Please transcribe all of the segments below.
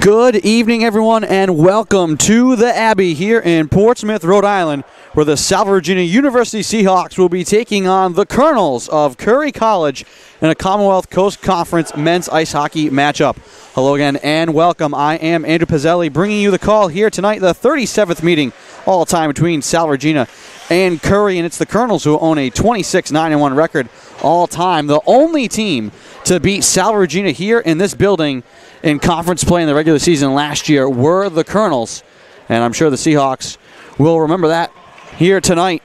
Good evening, everyone, and welcome to the Abbey here in Portsmouth, Rhode Island, where the Salve Regina University Seahawks will be taking on the Colonels of Curry College in a Commonwealth Coast Conference men's ice hockey matchup. Hello again and welcome. I am Andrew Pizzelli bringing you the call here tonight, the 37th meeting all-time between Salve Regina and Curry, and it's the Colonels who own a 26-9-1 record all-time. The only team to beat Salve Regina here in this building in conference play in the regular season last year were the Colonels, and I'm sure the Seahawks will remember that here tonight.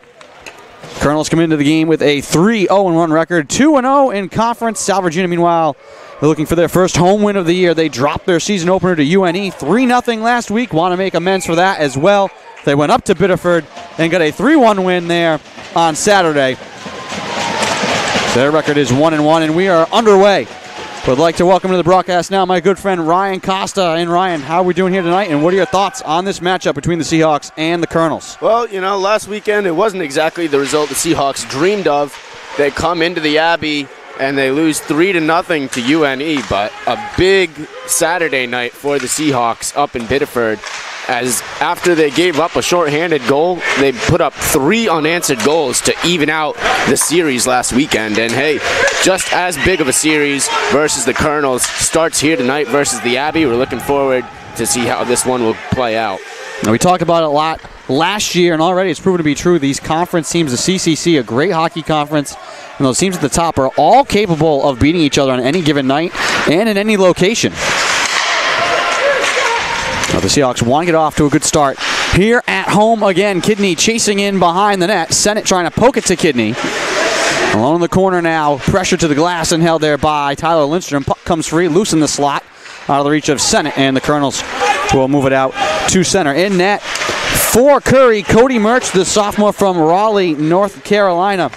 Colonels come into the game with a 3-0-1 record, 2-0 in conference. Salve Regina, meanwhile, they're looking for their first home win of the year. They dropped their season opener to UNE 3-0 last week. Want to make amends for that as well. They went up to Biddeford and got a 3-1 win there on Saturday. Their record is 1-1, and we are underway. Would like to welcome to the broadcast now my good friend Ryan Costa. And Ryan, how are we doing here tonight, and what are your thoughts on this matchup between the Seahawks and the Colonels? Well, you know, last weekend it wasn't exactly the result the Seahawks dreamed of. They come into the Abbey and they lose 3-0 to UNE, but a big Saturday night for the Seahawks up in Biddeford, as after they gave up a shorthanded goal, they put up 3 unanswered goals to even out the series last weekend. And hey, just as big of a series versus the Colonels starts here tonight versus the Abbey. We're looking forward to see how this one will play out. Now, we talked about it a lot last year, and already it's proven to be true. These conference teams, the CCC, a great hockey conference, and those teams at the top are all capable of beating each other on any given night and in any location. Now, the Seahawks want to get off to a good start here at home again. Kidney chasing in behind the net. Sennett trying to poke it to Kidney. Alone in the corner now. Pressure to the glass and held there by Tyler Lindstrom. Puck comes free, loose in the slot, out of the reach of Sennett, and the Colonels will move it out to center. In net for Curry, Cody Murch, the sophomore from Raleigh, North Carolina.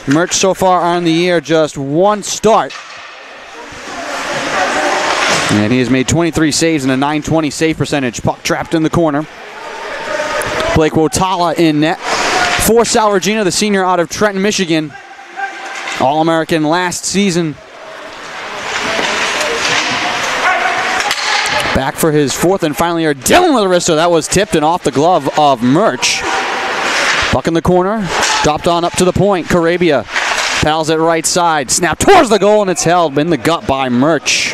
Murch so far on the year, just one start. And he has made 23 saves and a .920 save percentage. Puck trapped in the corner. Blake Wotala in net for Salve Regina, the senior out of Trenton, Michigan. All-American last season. Back for his fourth and final year. Dylan Larissa, that was tipped and off the glove of Murch. Puck in the corner. Dropped on up to the point. Carabia paddles it right side. Snap towards the goal, and it's held in the gut by Murch.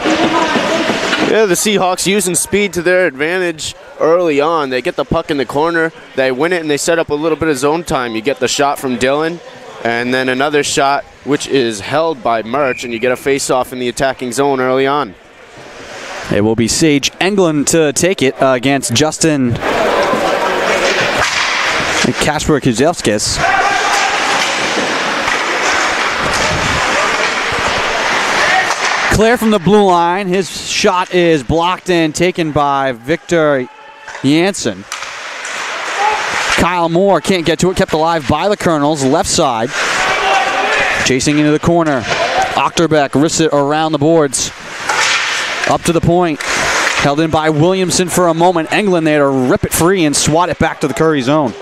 Yeah, the Seahawks using speed to their advantage early on. They get the puck in the corner, they win it, and they set up a little bit of zone time. You get the shot from Dylan, and then another shot, which is held by Murch, and you get a face-off in the attacking zone early on. It will be Sage Englund to take it against Justin Kasper Kuzelskis. Claire from the blue line. His shot is blocked and taken by Victor Janssen. Kyle Moore can't get to it. Kept alive by the Colonels. Left side. Chasing into the corner. Ochterbeck wrists it around the boards. Up to the point. Held in by Williamson for a moment. Englund there to rip it free and swat it back to the Curry zone.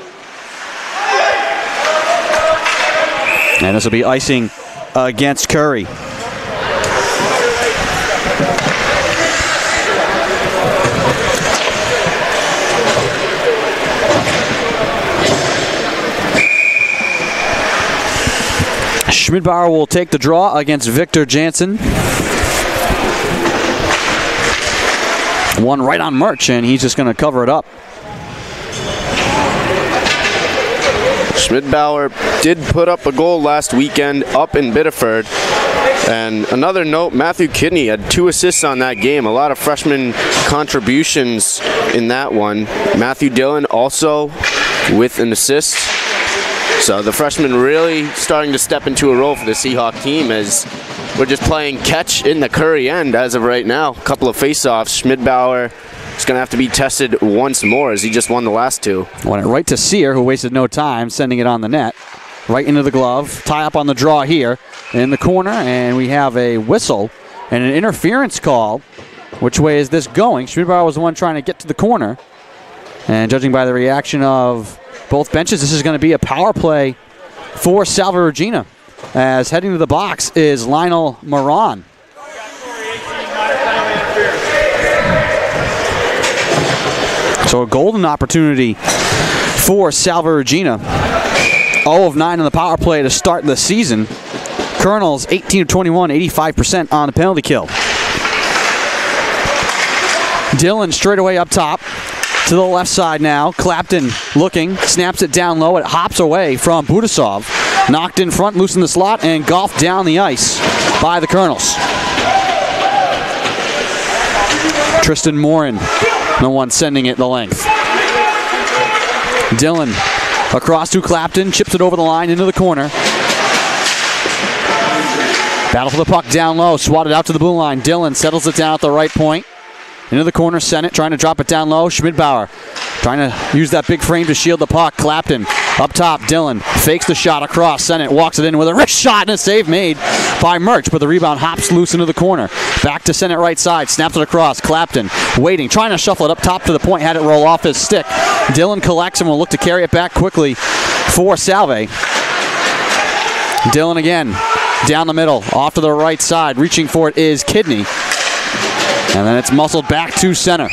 And this will be icing against Curry. Schmidbauer will take the draw against Victor Janssen. One right on Murch, and he's just going to cover it up. Schmidbauer did put up a goal last weekend up in Biddeford. And another note, Matthew Kidney had 2 assists on that game. A lot of freshman contributions in that one. Matthew Dillon also with an assist. So the freshman really starting to step into a role for the Seahawk team, as we're just playing catch in the Curry end as of right now. A couple of face-offs. Schmidbauer is going to have to be tested once more, as he just won the last 2. Won it right to Sear, who wasted no time sending it on the net. Right into the glove. Tie up on the draw here in the corner, and we have a whistle and an interference call. Which way is this going? Schmidbauer was the one trying to get to the corner. And judging by the reaction of both benches, this is going to be a power play for Salve Regina, as heading to the box is Lionel Moran. So a golden opportunity for Salve Regina. 0 of 9 on the power play to start the season. Colonels 18 of 21, 85% on the penalty kill. Dillon straight away up top to the left side now. Clapton looking, snaps it down low. It hops away from Budasov. Knocked in front, loose in the slot, and golfed down the ice by the Colonels. Tristan Morin, the one sending it the length. Dillon across to Clapton, chips it over the line into the corner. Battle for the puck down low, swatted out to the blue line. Dillon settles it down at the right point. Into the corner, Sennett trying to drop it down low. Schmidbauer trying to use that big frame to shield the puck. Clapton up top, Dillon fakes the shot across. Sennett walks it in with a wrist shot and a save made by Murch, but the rebound hops loose into the corner. Back to Sennett right side, snaps it across. Clapton waiting, trying to shuffle it up top to the point, had it roll off his stick. Dillon collects and will look to carry it back quickly for Salve. Dillon again, down the middle, off to the right side. Reaching for it is Kidney. And then it's muscled back to center.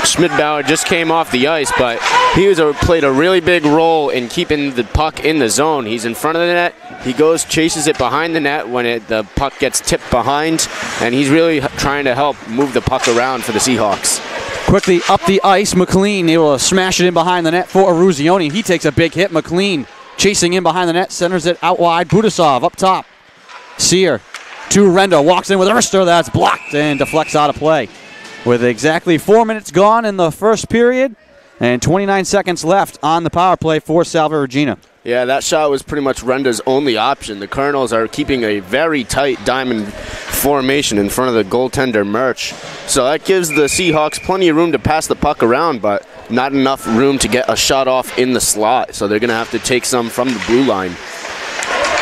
Schmidbauer just came off the ice, but he played a really big role in keeping the puck in the zone. He's in front of the net. He goes, chases it behind the net when the puck gets tipped behind, and he's really trying to help move the puck around for the Seahawks. Quickly up the ice, McLean able to smash it in behind the net for Eruzione. He takes a big hit. McLean chasing in behind the net, centers it out wide. Budasov up top. Sear to Renda, walks in with a wrister that's blocked and deflects out of play. With exactly 4 minutes gone in the first period and 29 seconds left on the power play for Salve Regina. Yeah, that shot was pretty much Renda's only option. The Colonels are keeping a very tight diamond formation in front of the goaltender Murch. So that gives the Seahawks plenty of room to pass the puck around, but not enough room to get a shot off in the slot. So they're going to have to take some from the blue line.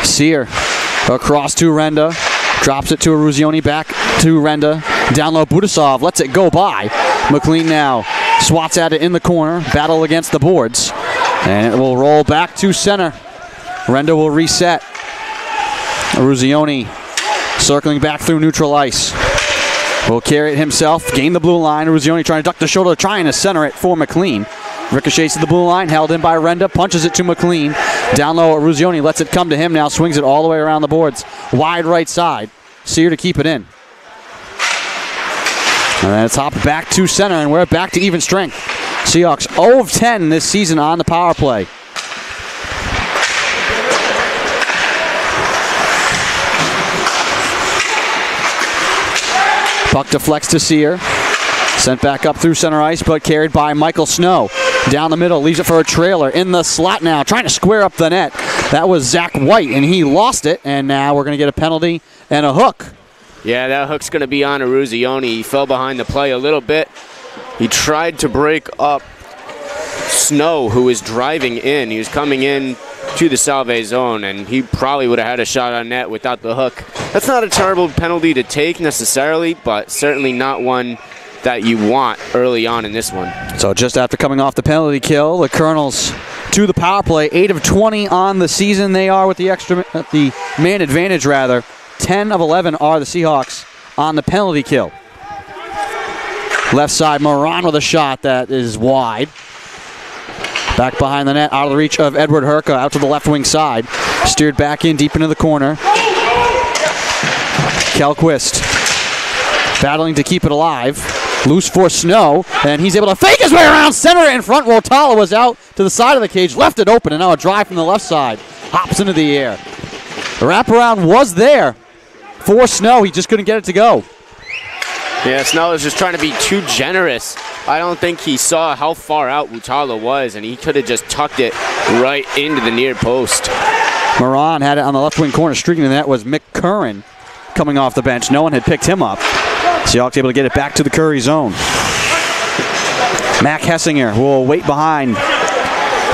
Sear across to Renda. Drops it to Eruzione, back to Renda. Down low, Budasov lets it go by. McLean now swats at it in the corner. Battle against the boards. And it will roll back to center. Renda will reset. Eruzione circling back through neutral ice. Will carry it himself, gain the blue line. Eruzione trying to duck the shoulder, trying to center it for McLean. Ricochets to the blue line, held in by Renda, punches it to McLean. Down low, Eruzione lets it come to him now, swings it all the way around the boards. Wide right side. Sear to keep it in. And then it's hopped back to center, and we're back to even strength. Seahawks 0 of 10 this season on the power play. Puck deflects to Sear. Sent back up through center ice, but carried by Michael Snow. Down the middle, leaves it for a trailer. In the slot now, trying to square up the net. That was Zach White, and he lost it. And now we're going to get a penalty and a hook. Yeah, that hook's going to be on Eruzione. He fell behind the play a little bit. He tried to break up Snow, who was driving in. He was coming in to the Salve zone, and he probably would have had a shot on net without the hook. That's not a terrible penalty to take necessarily, but certainly not one that you want early on in this one. So just after coming off the penalty kill, the Colonels to the power play, 8 of 20 on the season. They are with the man advantage rather. 10 of 11 are the Seahawks on the penalty kill. Left side, Moran with a shot that is wide. Back behind the net, out of the reach of Edward Herka, out to the left wing side. Steered back in deep into the corner. Kelquist battling to keep it alive. Loose for Snow, and he's able to fake his way around, center it in front. Wotala was out to the side of the cage, left it open, and now a drive from the left side. Hops into the air. The wraparound was there for Snow. He just couldn't get it to go. Yeah, Snow was just trying to be too generous. I don't think he saw how far out Wotala was, and he could have just tucked it right into the near post. Moran had it on the left wing corner. Streaking in that was Mick Curran coming off the bench. No one had picked him up. Seahawks able to get it back to the Curry zone. Mac Hessinger will wait behind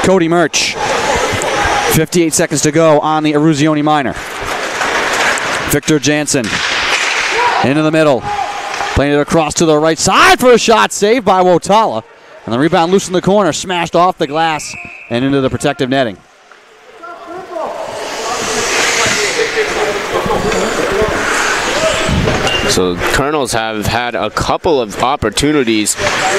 Cody Murch. 58 seconds to go on the Eruzione minor. Victor Jansen into the middle. Playing it across to the right side for a shot. Saved by Wotala. And the rebound loose in the corner. Smashed off the glass and into the protective netting. So Colonels have had a couple of opportunities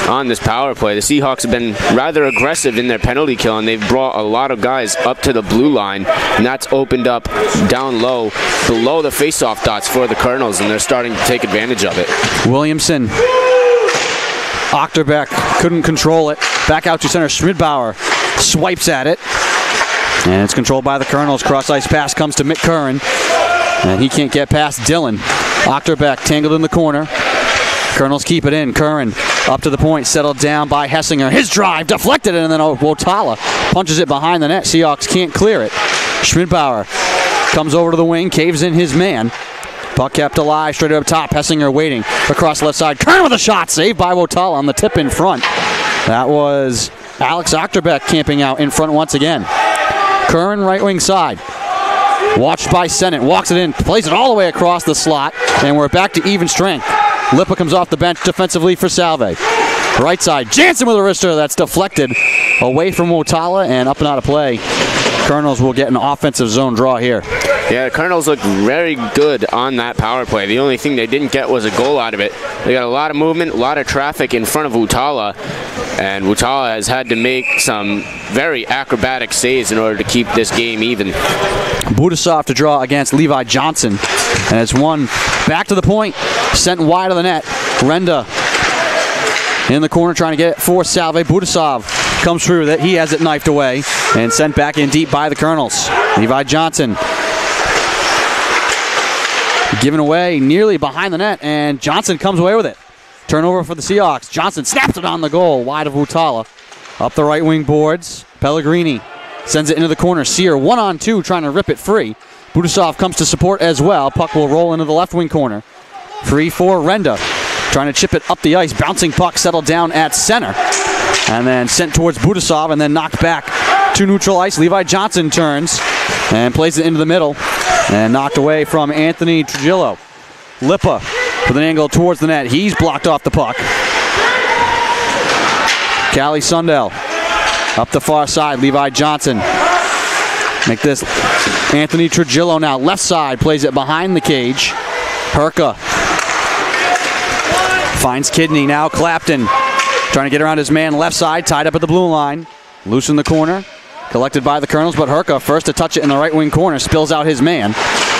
on this power play. The Seahawks have been rather aggressive in their penalty kill, and they've brought a lot of guys up to the blue line, and that's opened up down low, below the face-off dots for the Colonels, and they're starting to take advantage of it. Williamson. Achterbeck couldn't control it. Back out to center. Schmidbauer swipes at it. And it's controlled by the Colonels. Cross-ice pass comes to Mick Curran. And he can't get past Dillon. Achterbeck tangled in the corner. Colonels keep it in. Curran up to the point. Settled down by Hessinger. His drive deflected, and then Wotala punches it behind the net. Seahawks can't clear it. Schmidbauer comes over to the wing. Caves in his man. Puck kept alive, straight up top. Hessinger waiting across left side. Curran with a shot, saved by Wotala on the tip in front. That was Alex Achterbeck camping out in front once again. Curran right wing side. Watched by Sennett, walks it in, plays it all the way across the slot, and we're back to even strength. Lippa comes off the bench defensively for Salve. Right side, Jansen with a wrister that's deflected away from Wotala and up and out of play. Colonels will get an offensive zone draw here. Yeah, the Colonels look very good on that power play. The only thing they didn't get was a goal out of it. They got a lot of movement, a lot of traffic in front of Wotala, and Wotala has had to make some very acrobatic saves in order to keep this game even. Budasov to draw against Levi Johnson, and it's one back to the point, sent wide of the net. Renda in the corner trying to get it for Salve. Budasov comes through with it. He has it knifed away and sent back in deep by the Colonels. Levi Johnson given away nearly behind the net, and Johnson comes away with it. Turnover for the Seahawks. Johnson snaps it on the goal, wide of Wotala. Up the right wing boards, Pellegrini sends it into the corner. Sear 1-on-2 trying to rip it free. Budasov comes to support as well. Puck will roll into the left wing corner. Free for Renda. Trying to chip it up the ice. Bouncing puck settled down at center. And then sent towards Budasov and then knocked back to neutral ice. Levi Johnson turns and plays it into the middle. And knocked away from Anthony Trujillo. Lippa with an angle towards the net. He's blocked off the puck. Callie Sundell up the far side. Levi Johnson. Make this Anthony Trujillo now. Left side. Plays it behind the cage. Herka finds Kidney. Now Clapton trying to get around his man left side. Tied up at the blue line. Loose in the corner. Collected by the Colonels, but Herka first to touch it in the right wing corner. Spills out his man.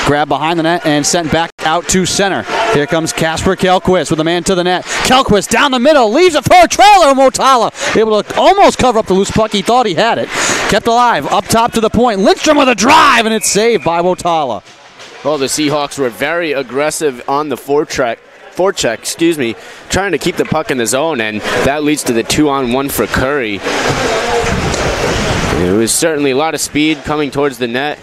Grabbed behind the net and sent back out to center. Here comes Kasper Kelquist with a man to the net. Kelquist down the middle. Leaves it for a trailer. Wotala able to almost cover up the loose puck. He thought he had it. Kept alive. Up top to the point. Lindstrom with a drive, and it's saved by Wotala. Well, the Seahawks were very aggressive on the forecheck, trying to keep the puck in the zone, and that leads to the 2-on-1 for Curry. It was certainly a lot of speed coming towards the net,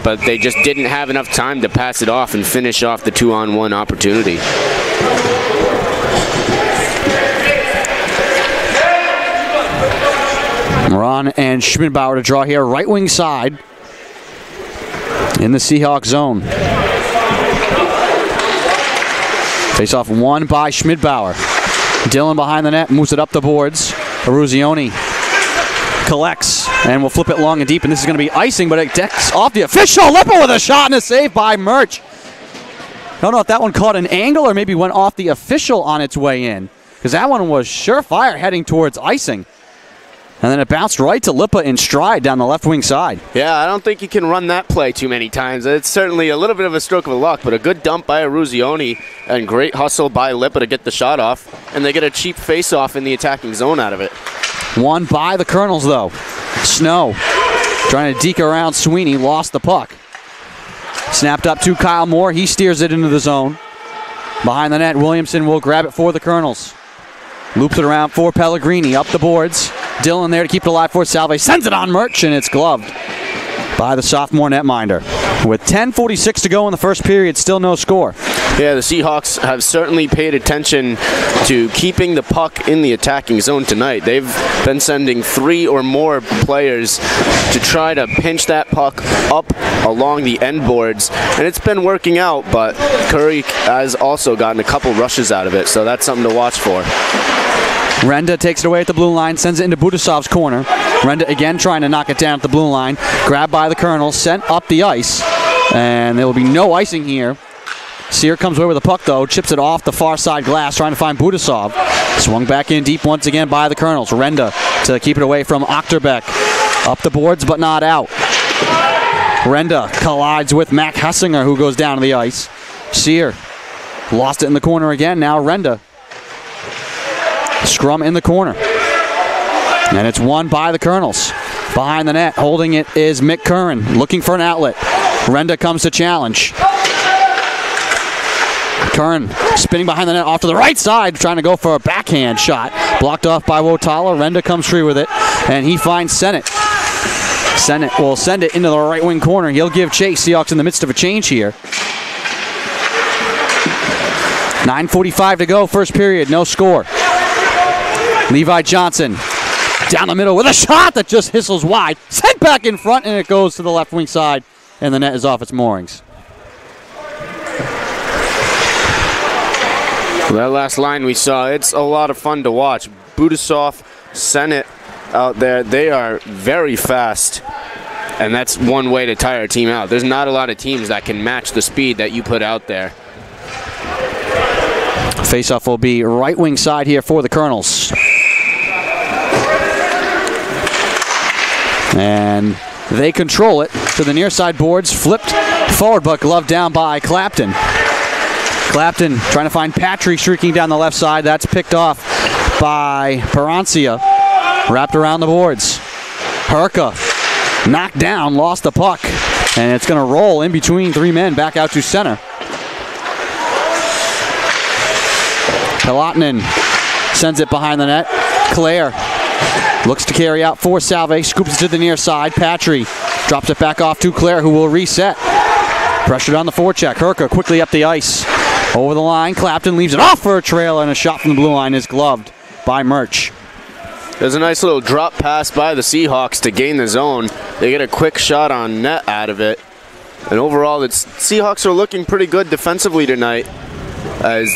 but they just didn't have enough time to pass it off and finish off the 2-on-1 opportunity. Moran and Schmidbauer to draw here, right wing side in the Seahawks zone. Face off won by Schmidbauer. Dillon behind the net, moves it up the boards. Aruzioni collects and will flip it long and deep, and this is going to be icing, but it decks off the official. Lippa with a shot and a save by Murch. I don't know if that one caught an angle or maybe went off the official on its way in, because that one was surefire heading towards icing. And then it bounced right to Lippa in stride down the left wing side. Yeah, I don't think you can run that play too many times. It's certainly a little bit of a stroke of luck, but a good dump by Aruzioni and great hustle by Lippa to get the shot off. And they get a cheap face-off in the attacking zone out of it. Won by the Colonels, though. Snow trying to deke around Sweeney, lost the puck. Snapped up to Kyle Moore. He steers it into the zone. Behind the net, Williamson will grab it for the Colonels. Loops it around for Pellegrini, up the boards. Dillon there to keep it alive for Salve. Sends it on Murch, and it's gloved by the sophomore netminder. With 10:46 to go in the first period, still no score. Yeah, the Seahawks have certainly paid attention to keeping the puck in the attacking zone tonight. They've been sending 3 or more players to try to pinch that puck up along the end boards, and it's been working out, but Curry has also gotten a couple rushes out of it, so that's something to watch for. Renda takes it away at the blue line, sends it into Budasov's corner. Renda again trying to knock it down at the blue line. Grabbed by the Colonels, sent up the ice. And there will be no icing here Sear comes away with the puck, though. Chips it off the far side glass, trying to find Budasov. Swung back in deep once again by the Colonels. Renda to keep it away from Achterbeck. Up the boards, but not out. Renda collides with Mac Hessinger, who goes down to the ice. Sear lost it in the corner again. Now Renda. Scrum in the corner. And it's won by the Colonels. Behind the net, holding it is Mick Curran, looking for an outlet. Renda comes to challenge. Curran spinning behind the net off to the right side, trying to go for a backhand shot. Blocked off by Wotala. Renda comes free with it, and he finds Sennett. Sennett will send it into the right wing corner. He'll give chase. Seahawks in the midst of a change here. 9:45 to go, first period, no score. Levi Johnson down the middle with a shot that just whistles wide. Sent back in front, and it goes to the left wing side, and the net is off its moorings. That last line we saw, it's a lot of fun to watch. Budasov, Sennett out there, they are very fast. And that's one way to tire a team out. There's not a lot of teams that can match the speed that you put out there. Faceoff will be right wing side here for the Colonels. And they control it to the near side boards. Flipped forward, but gloved down by Clapton. Clapton trying to find Patry streaking down the left side. That's picked off by Parancia. Wrapped around the boards. Herka knocked down, lost the puck. And it's going to roll in between three men back out to center. Pelotnin sends it behind the net. Claire looks to carry out for Salve. Scoops it to the near side. Patry drops it back off to Claire, who will reset. Pressured on the forecheck. Herka quickly up the ice. Over the line. Clapton leaves it off for a trailer, and a shot from the blue line is gloved by Murch. There's a nice little drop pass by the Seahawks to gain the zone. They get a quick shot on net out of it. And overall, the Seahawks are looking pretty good defensively tonight. As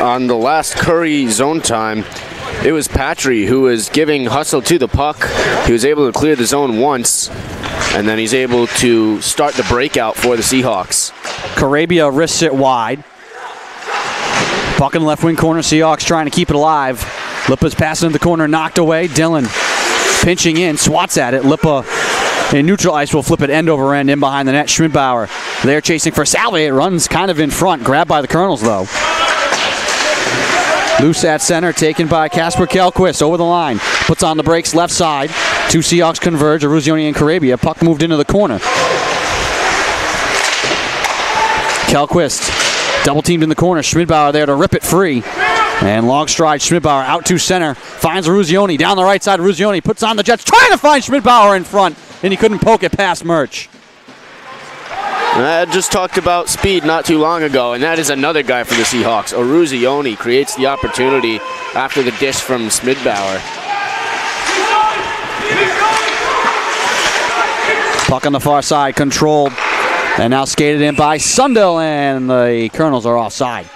on the last Curry zone time, it was Patry who was giving hustle to the puck. He was able to clear the zone once, and then he's able to start the breakout for the Seahawks. Carabia wrists it wide. Puck in the left wing corner. Seahawks trying to keep it alive. Lippa's passing in the corner, knocked away. Dillon pinching in, swats at it. Lippa in neutral ice will flip it end over end in behind the net. Schmidbauer there chasing for Salve. It runs kind of in front. Grabbed by the Colonels, though. Loose at center, taken by Casper Kelquist. Over the line. Puts on the brakes left side. Two Seahawks converge. Eruzione and Carabia. Puck moved into the corner. Kelquist double teamed in the corner. Schmidbauer there to rip it free. And long stride Schmidbauer out to center. Finds Eruzione down the right side. Eruzione puts on the Jets. Trying to find Schmidbauer in front. And he couldn't poke it past Murch. I just talked about speed not too long ago, and that is another guy for the Seahawks. Eruzione creates the opportunity after the dish from Schmidbauer. Puck on the far side, controlled. And now skated in by Sundell, and the Colonels are offside.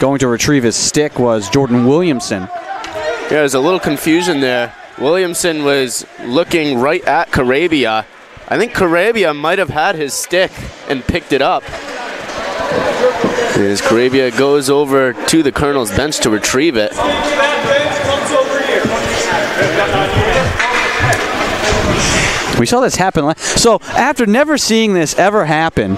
Going to retrieve his stick was Jordan Williamson. Yeah, there's a little confusion there. Williamson was looking right at Carabia. I think Carabia might have had his stick and picked it up. As Carabia goes over to the Colonel's bench to retrieve it. We saw this happen. So after never seeing this ever happen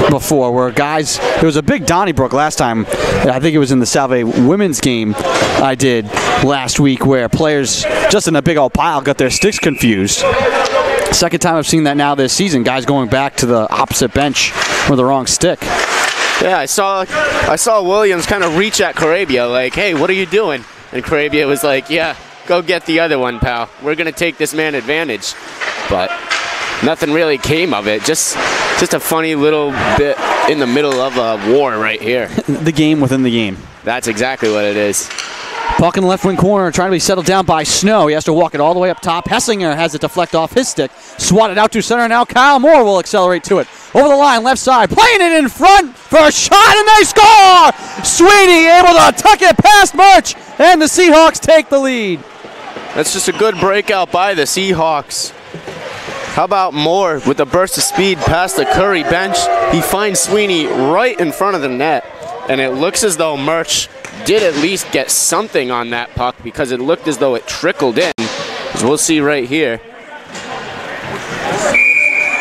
before, where guys, there was a big Donnybrook last time. I think it was in the Salve women's game I did last week, where players just in a big old pile got their sticks confused. Second time I've seen that now this season. Guys going back to the opposite bench with the wrong stick. Yeah, I saw Williams kind of reach at Carabia like, "Hey, what are you doing?" And Carabia was like, "Yeah, go get the other one, pal. We're gonna take this man advantage." But nothing really came of it. Just a funny little bit in the middle of a war right here. The game within the game. That's exactly what it is. Puck in the left wing corner, trying to be settled down by Snow. He has to walk it all the way up top. Hessinger has it deflect off his stick. Swatted out to center. Now Kyle Moore will accelerate to it. Over the line, left side. Playing it in front for a shot, and they score! Sweeney able to tuck it past Murch, and the Seahawks take the lead. That's just a good breakout by the Seahawks. How about Moore with a burst of speed past the Curry bench? He finds Sweeney right in front of the net, and it looks as though Murch did at least get something on that puck because it looked as though it trickled in, as we'll see right here.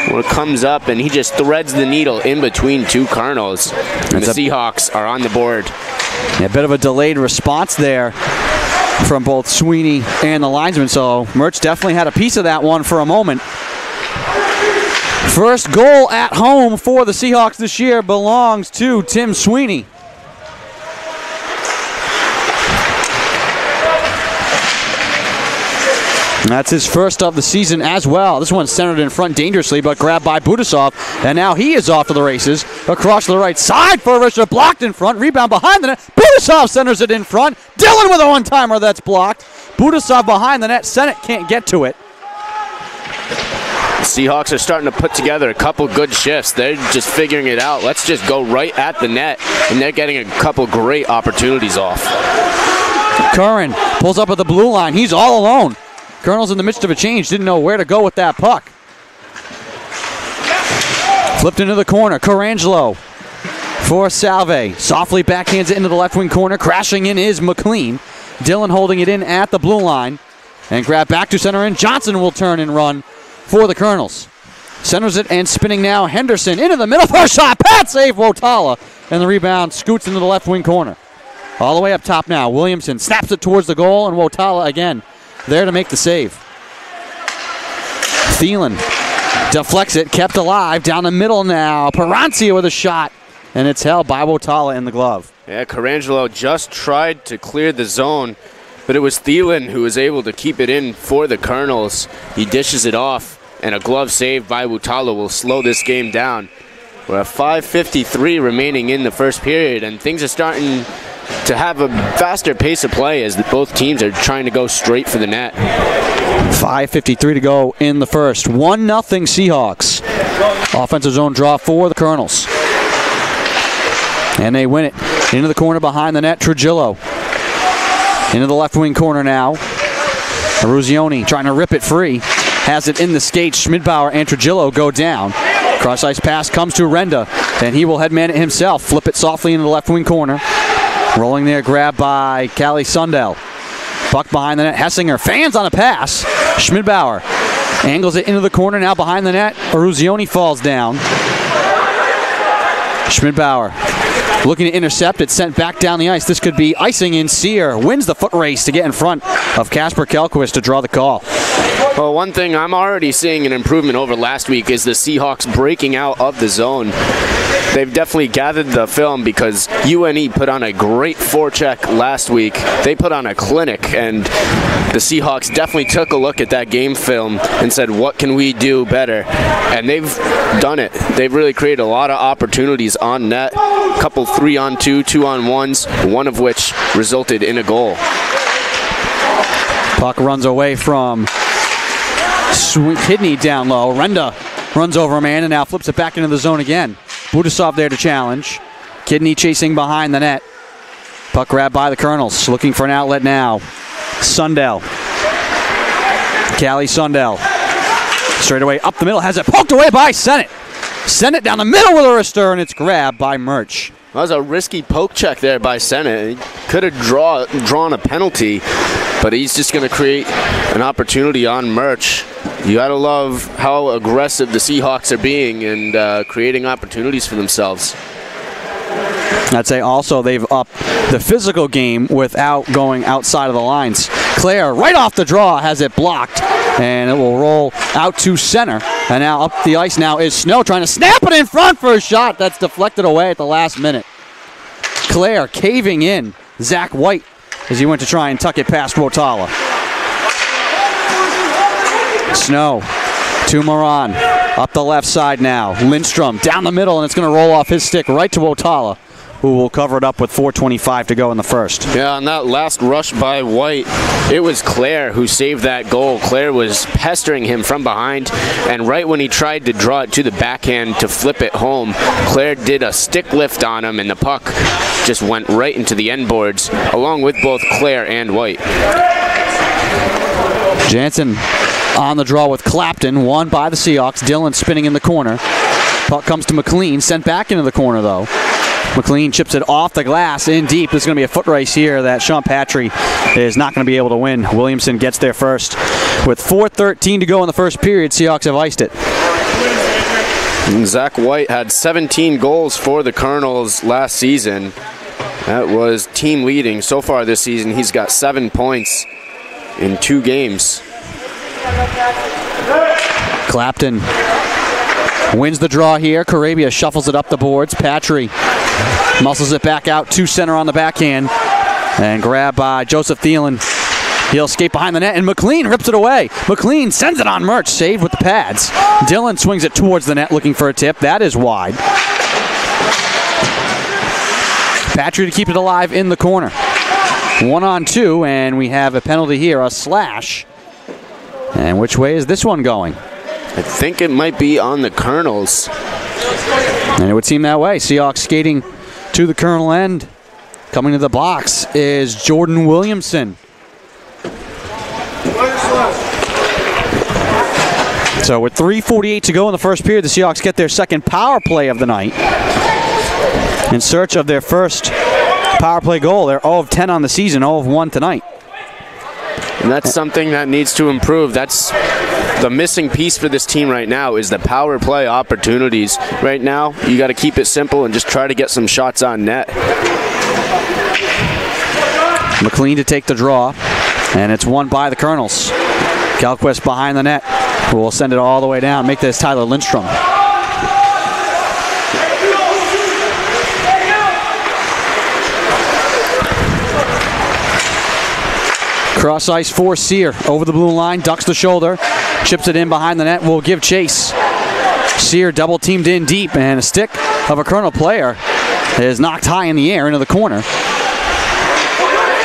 Well, it comes up and he just threads the needle in between two Colonels, and the Seahawks are on the board. Yeah, a bit of a delayed response there from both Sweeney and the linesman, so Murch definitely had a piece of that one for a moment. First goal at home for the Seahawks this year belongs to Tim Sweeney. That's his first of the season as well. This one's centered in front dangerously, but grabbed by Budasov. And now he is off to the races. Across to the right side for Richard, blocked in front. Rebound behind the net. Budasov centers it in front. Dillon with a one-timer that's blocked. Budasov behind the net. Sennett can't get to it. The Seahawks are starting to put together a couple good shifts. They're just figuring it out. Let's just go right at the net. And they're getting a couple great opportunities off. Curran pulls up at the blue line. He's all alone. Colonel's in the midst of a change, didn't know where to go with that puck. Flipped into the corner, Carangelo for Salve. Softly backhands it into the left wing corner, crashing in is McLean. Dillon holding it in at the blue line. And grab back to center in, Johnson will turn and run for the Colonels. Centers it and spinning now, Henderson into the middle for a shot, Pat save Wotala. And the rebound scoots into the left wing corner. All the way up top now, Williamson snaps it towards the goal and Wotala again there to make the save. Thielen deflects it, kept alive, down the middle now. Parancia with a shot, and it's held by Wotala in the glove. Yeah, Carangelo just tried to clear the zone, but it was Thielen who was able to keep it in for the Colonels. He dishes it off, and a glove save by Wotala will slow this game down. We're at 5:53 remaining in the first period, and things are starting to have a faster pace of play as both teams are trying to go straight for the net. 5:53 to go in the first. 1-0 Seahawks. Offensive zone draw for the Colonels. And they win it. Into the corner behind the net, Trujillo. Into the left wing corner now. Aruzioni trying to rip it free. Has it in the skates. Schmidbauer and Trujillo go down. Cross ice pass comes to Renda, and he will headman it himself. Flip it softly into the left wing corner. Rolling there, grabbed by Callie Sundell. Buck behind the net. Hessinger fans on a pass. Schmidbauer angles it into the corner now behind the net. Aruzioni falls down. Schmidbauer looking to intercept it, sent back down the ice. This could be icing in. Sear wins the foot race to get in front of Kasper Kelquist to draw the call. Well, one thing I'm already seeing an improvement over last week is the Seahawks breaking out of the zone. They've definitely gathered the film because UNE put on a great forecheck last week. They put on a clinic, and the Seahawks definitely took a look at that game film and said, what can we do better? And they've done it. They've really created a lot of opportunities on net. A couple 3-on-2, 2-on-1s, one of which resulted in a goal. Puck runs away from Kidney down low. Renda runs over a man and now flips it back into the zone again. Budasov there to challenge. Kidney chasing behind the net. Puck grabbed by the Colonels. Looking for an outlet now. Sundell. Callie Sundell. Straight away up the middle. Has it poked away by Sennett. Sennett down the middle with a wrister, and it's grabbed by Murch. That was a risky poke check there by Sennett. He could have drawn a penalty, but he's just going to create an opportunity on Murch. You got to love how aggressive the Seahawks are being and creating opportunities for themselves. I'd say also they've upped the physical game without going outside of the lines. Claire, right off the draw, has it blocked, and it will roll out to center. And now up the ice now is Snow trying to snap it in front for a shot that's deflected away at the last minute. Claire caving in Zach White as he went to try and tuck it past Wotala. Snow to Moran. Up the left side now. Lindstrom down the middle, and it's going to roll off his stick right to Wotala, who will cover it up with 4:25 to go in the first. Yeah, on that last rush by White, it was Claire who saved that goal. Claire was pestering him from behind, and right when he tried to draw it to the backhand to flip it home, Claire did a stick lift on him, and the puck just went right into the end boards, along with both Claire and White. Jansen on the draw with Clapton. Won by the Seahawks. Dillon spinning in the corner. Puck comes to McLean. Sent back into the corner, though. McLean chips it off the glass in deep. There's going to be a foot race here that Sean Patry is not going to be able to win. Williamson gets there first. With 4:13 to go in the first period, Seahawks have iced it. And Zach White had 17 goals for the Colonels last season. That was team leading. So far this season, he's got 7 points in 2 games. Clapton wins the draw here. Carabia shuffles it up the boards. Patry muscles it back out to center on the backhand. And grabbed by Joseph Thielen. He'll skate behind the net, and McLean rips it away. McLean sends it on Murch, saved with the pads. Dillon swings it towards the net, looking for a tip. That is wide. Patry to keep it alive in the corner. 1-on-2, and we have a penalty here, a slash. And which way is this one going? I think it might be on the Colonels. And it would seem that way. Seahawks skating to the Colonel end. Coming to the box is Jordan Williamson. So with 3:48 to go in the first period, the Seahawks get their second power play of the night. In search of their first power play goal. They're 0 of 10 on the season, 0 of 1 tonight. And that's something that needs to improve. That's the missing piece for this team right now is the power play opportunities. Right now, you got to keep it simple and just try to get some shots on net. McLean to take the draw, and it's won by the Colonels. Galquist behind the net. We'll send it all the way down. Make this Tyler Lindstrom. Cross ice for Sear. Over the blue line, ducks the shoulder. Chips it in behind the net. Will give chase. Sear double teamed in deep, and a stick of a Colonel player is knocked high in the air into the corner.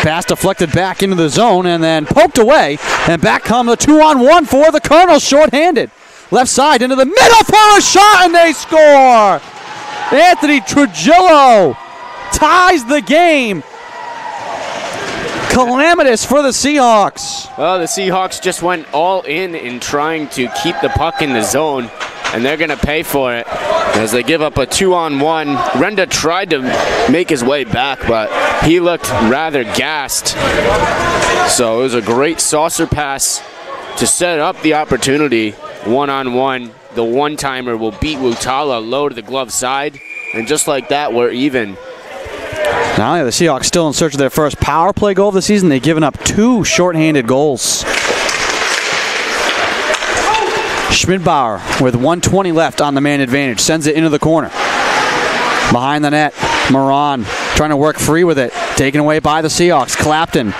Pass deflected back into the zone and then poked away. And back come the 2-on-1 for the Colonels, shorthanded. Left side into the middle for a shot, and they score! Anthony Trujillo ties the game. Calamitous for the Seahawks. Well, the Seahawks just went all in trying to keep the puck in the zone, and they're going to pay for it as they give up a 2-on-1. Renda tried to make his way back, but he looked rather gassed. So it was a great saucer pass to set up the opportunity. 1-on-1, the one-timer will beat Wutala low to the glove side, and just like that, we're even. Not only are the Seahawks still in search of their first power play goal of the season, they've given up 2 shorthanded goals. Schmidbauer with 1:20 left on the man advantage. Sends it into the corner. Behind the net, Moran trying to work free with it. Taken away by the Seahawks. Clapton,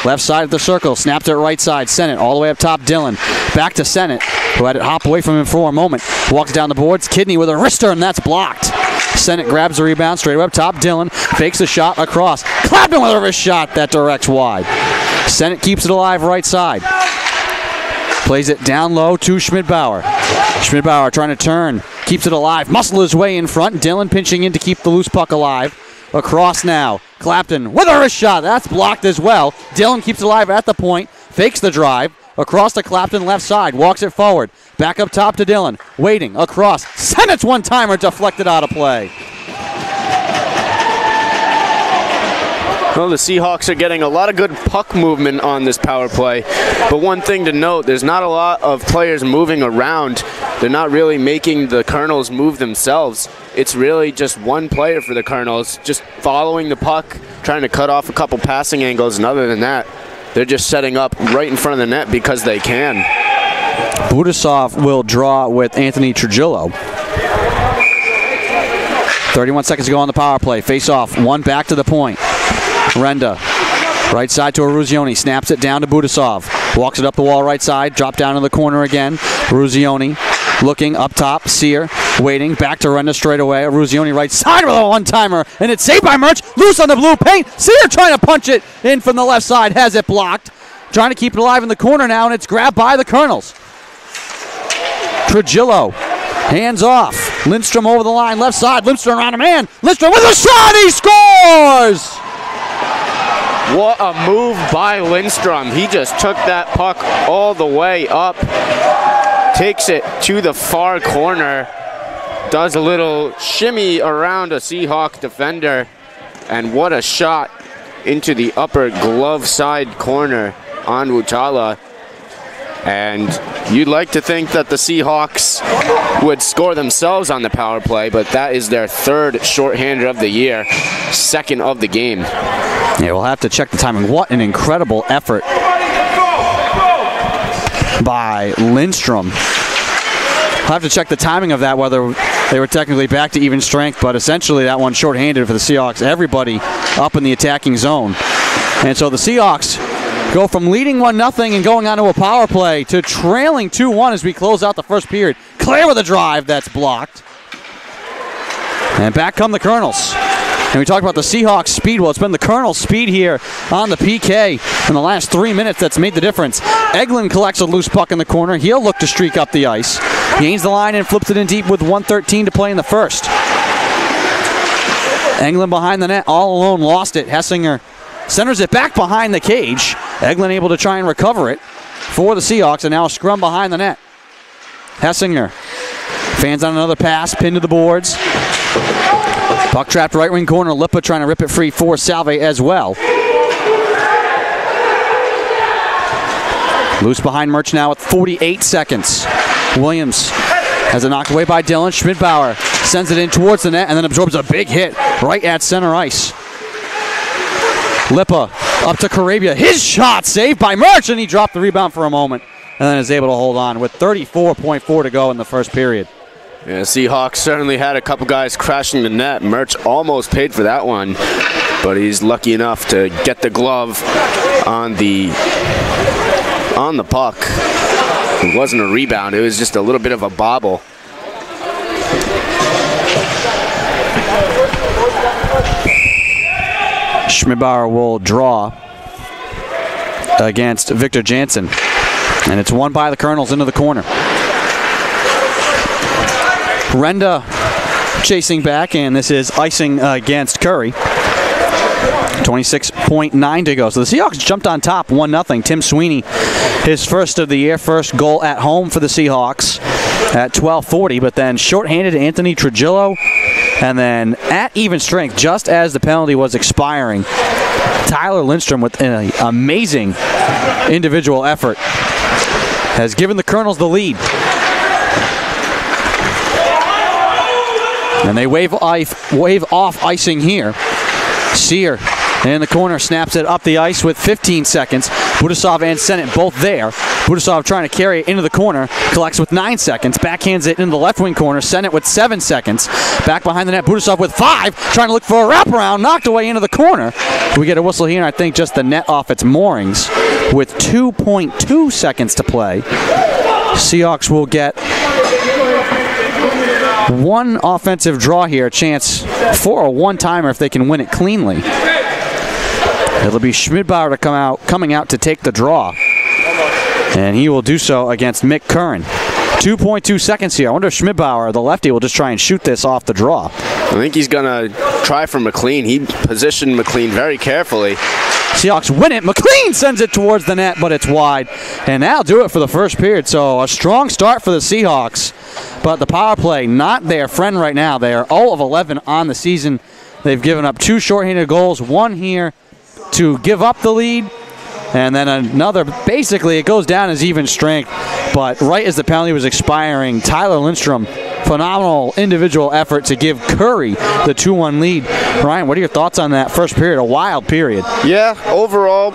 left side of the circle. Snapped it right side. Sennett all the way up top. Dillon. Back to Sennett, who had it hop away from him for a moment. Walks down the boards. Kidney with a wrister, and that's blocked. Sennett grabs the rebound straight up top. Dillon fakes the shot across. Clapton with a wrist shot that directs wide. Sennett keeps it alive right side. Plays it down low to Schmidbauer. Schmidbauer trying to turn. Keeps it alive. Muscle his way in front. Dillon pinching in to keep the loose puck alive. Across now. Clapton with a wrist shot. That's blocked as well. Dillon keeps it alive at the point. Fakes the drive. Across to Clapton left side. Walks it forward. Back up top to Dillon. Waiting. Across. Sennett's one-timer deflected out of play. Well, the Seahawks are getting a lot of good puck movement on this power play. But one thing to note, there's not a lot of players moving around. They're not really making the Colonels move themselves. It's really just one player for the Colonels, just following the puck, trying to cut off a couple passing angles, and other than that, they're just setting up right in front of the net because they can. Budasov will draw with Anthony Trujillo. 31 seconds to go on the power play. Face off, one back to the point. Renda, right side to Eruzione, snaps it down to Budasov. Walks it up the wall right side, drop down in the corner again. Eruzione looking up top, Sear waiting, back to Renda straight away. Eruzione right side with a one-timer, and it's saved by Murch, loose on the blue paint. Sear trying to punch it in from the left side, has it blocked. Trying to keep it alive in the corner now, and it's grabbed by the Colonels. Trujillo, hands off. Lindstrom over the line, left side. Lindstrom around a man. Lindstrom with a shot, he scores! What a move by Lindstrom. He just took that puck all the way up, takes it to the far corner, does a little shimmy around a Seahawk defender, and what a shot into the upper glove side corner on Wutala. And you'd like to think that the Seahawks would score themselves on the power play, but that is their third shorthander of the year, second of the game. Yeah, we'll have to check the timing. What an incredible effort by Lindstrom. We'll have to check the timing of that, whether they were technically back to even strength, but essentially that one shorthanded for the Seahawks. Everybody up in the attacking zone. And so the Seahawks go from leading 1-0 and going on to a power play to trailing 2-1 as we close out the first period. Claire with a drive that's blocked. And back come the Colonels. And we talked about the Seahawks' speed. Well, it's been the Colonels' speed here on the PK in the last 3 minutes that's made the difference. Eglin collects a loose puck in the corner. He'll look to streak up the ice. Gains the line and flips it in deep with 1:13 to play in the first. Eglin behind the net, all alone, lost it. Hessinger centers it back behind the cage. Eglin able to try and recover it for the Seahawks, and now a scrum behind the net. Hessinger fans on another pass, pinned to the boards. Puck trapped right wing corner. Lippa trying to rip it free for Salve as well. Loose behind Murch now with 48 seconds. Williams has it knocked away by Dylan. Schmidbauer sends it in towards the net and then absorbs a big hit right at center ice. Lippa up to Carabia. His shot saved by Murch, and he dropped the rebound for a moment and then is able to hold on with 34.4 to go in the first period. Yeah, Seahawks certainly had a couple guys crashing the net. Murch almost paid for that one, but he's lucky enough to get the glove on the puck. It wasn't a rebound, it was just a little bit of a bobble. Schmidbauer will draw against Victor Jansen, and it's won by the Colonels into the corner. Renda chasing back, and this is icing against Curry. 26.9 to go. So the Seahawks jumped on top 1-0. Tim Sweeney, his first of the year, first goal at home for the Seahawks at 12:40, but then shorthanded Anthony Trujillo, and then at even strength, just as the penalty was expiring, Tyler Lindstrom with an amazing individual effort has given the Colonels the lead. And they wave off icing here. Sear in the corner snaps it up the ice with 15 seconds. Budasov and Sennett both there. Budasov trying to carry it into the corner. Collects with 9 seconds. Backhands it into the left wing corner. Sennett with 7 seconds. Back behind the net. Budasov with 5. Trying to look for a wraparound. Knocked away into the corner. We get a whistle here, and I think just the net off its moorings with 2.2 seconds to play. Seahawks will get one offensive draw here, a chance for a one-timer if they can win it cleanly. It'll be Schmidbauer coming out to take the draw, and he will do so against Mick Curran. 2.2 seconds here. I wonder if Schmidbauer, the lefty, will just try and shoot this off the draw. I think he's going to try for McLean. He positioned McLean very carefully. Seahawks win it. McLean sends it towards the net, but it's wide. And that'll do it for the first period. So a strong start for the Seahawks. But the power play, not their friend right now. They are 0 of 11 on the season. They've given up 2 shorthanded goals, one here to give up the lead, and then another. Basically, it goes down as even strength. But right as the penalty was expiring, Tyler Lindstrom, phenomenal individual effort to give Curry the 2-1 lead. Ryan, what are your thoughts on that first period? A wild period. Yeah, overall,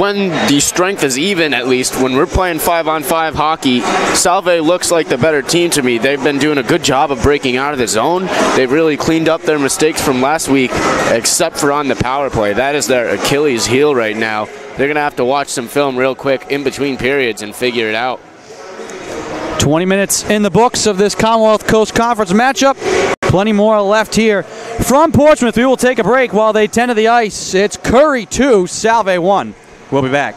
when the strength is even, at least, when we're playing 5-on-5 hockey, Salve looks like the better team to me. They've been doing a good job of breaking out of the zone. They've really cleaned up their mistakes from last week, except for on the power play. That is their Achilles heel right now. They're going to have to watch some film real quick in between periods and figure it out. 20 minutes in the books of this Commonwealth Coast Conference matchup. Plenty more left here from Portsmouth. We will take a break while they tend to the ice. It's Curry 2, Salve 1. We'll be back.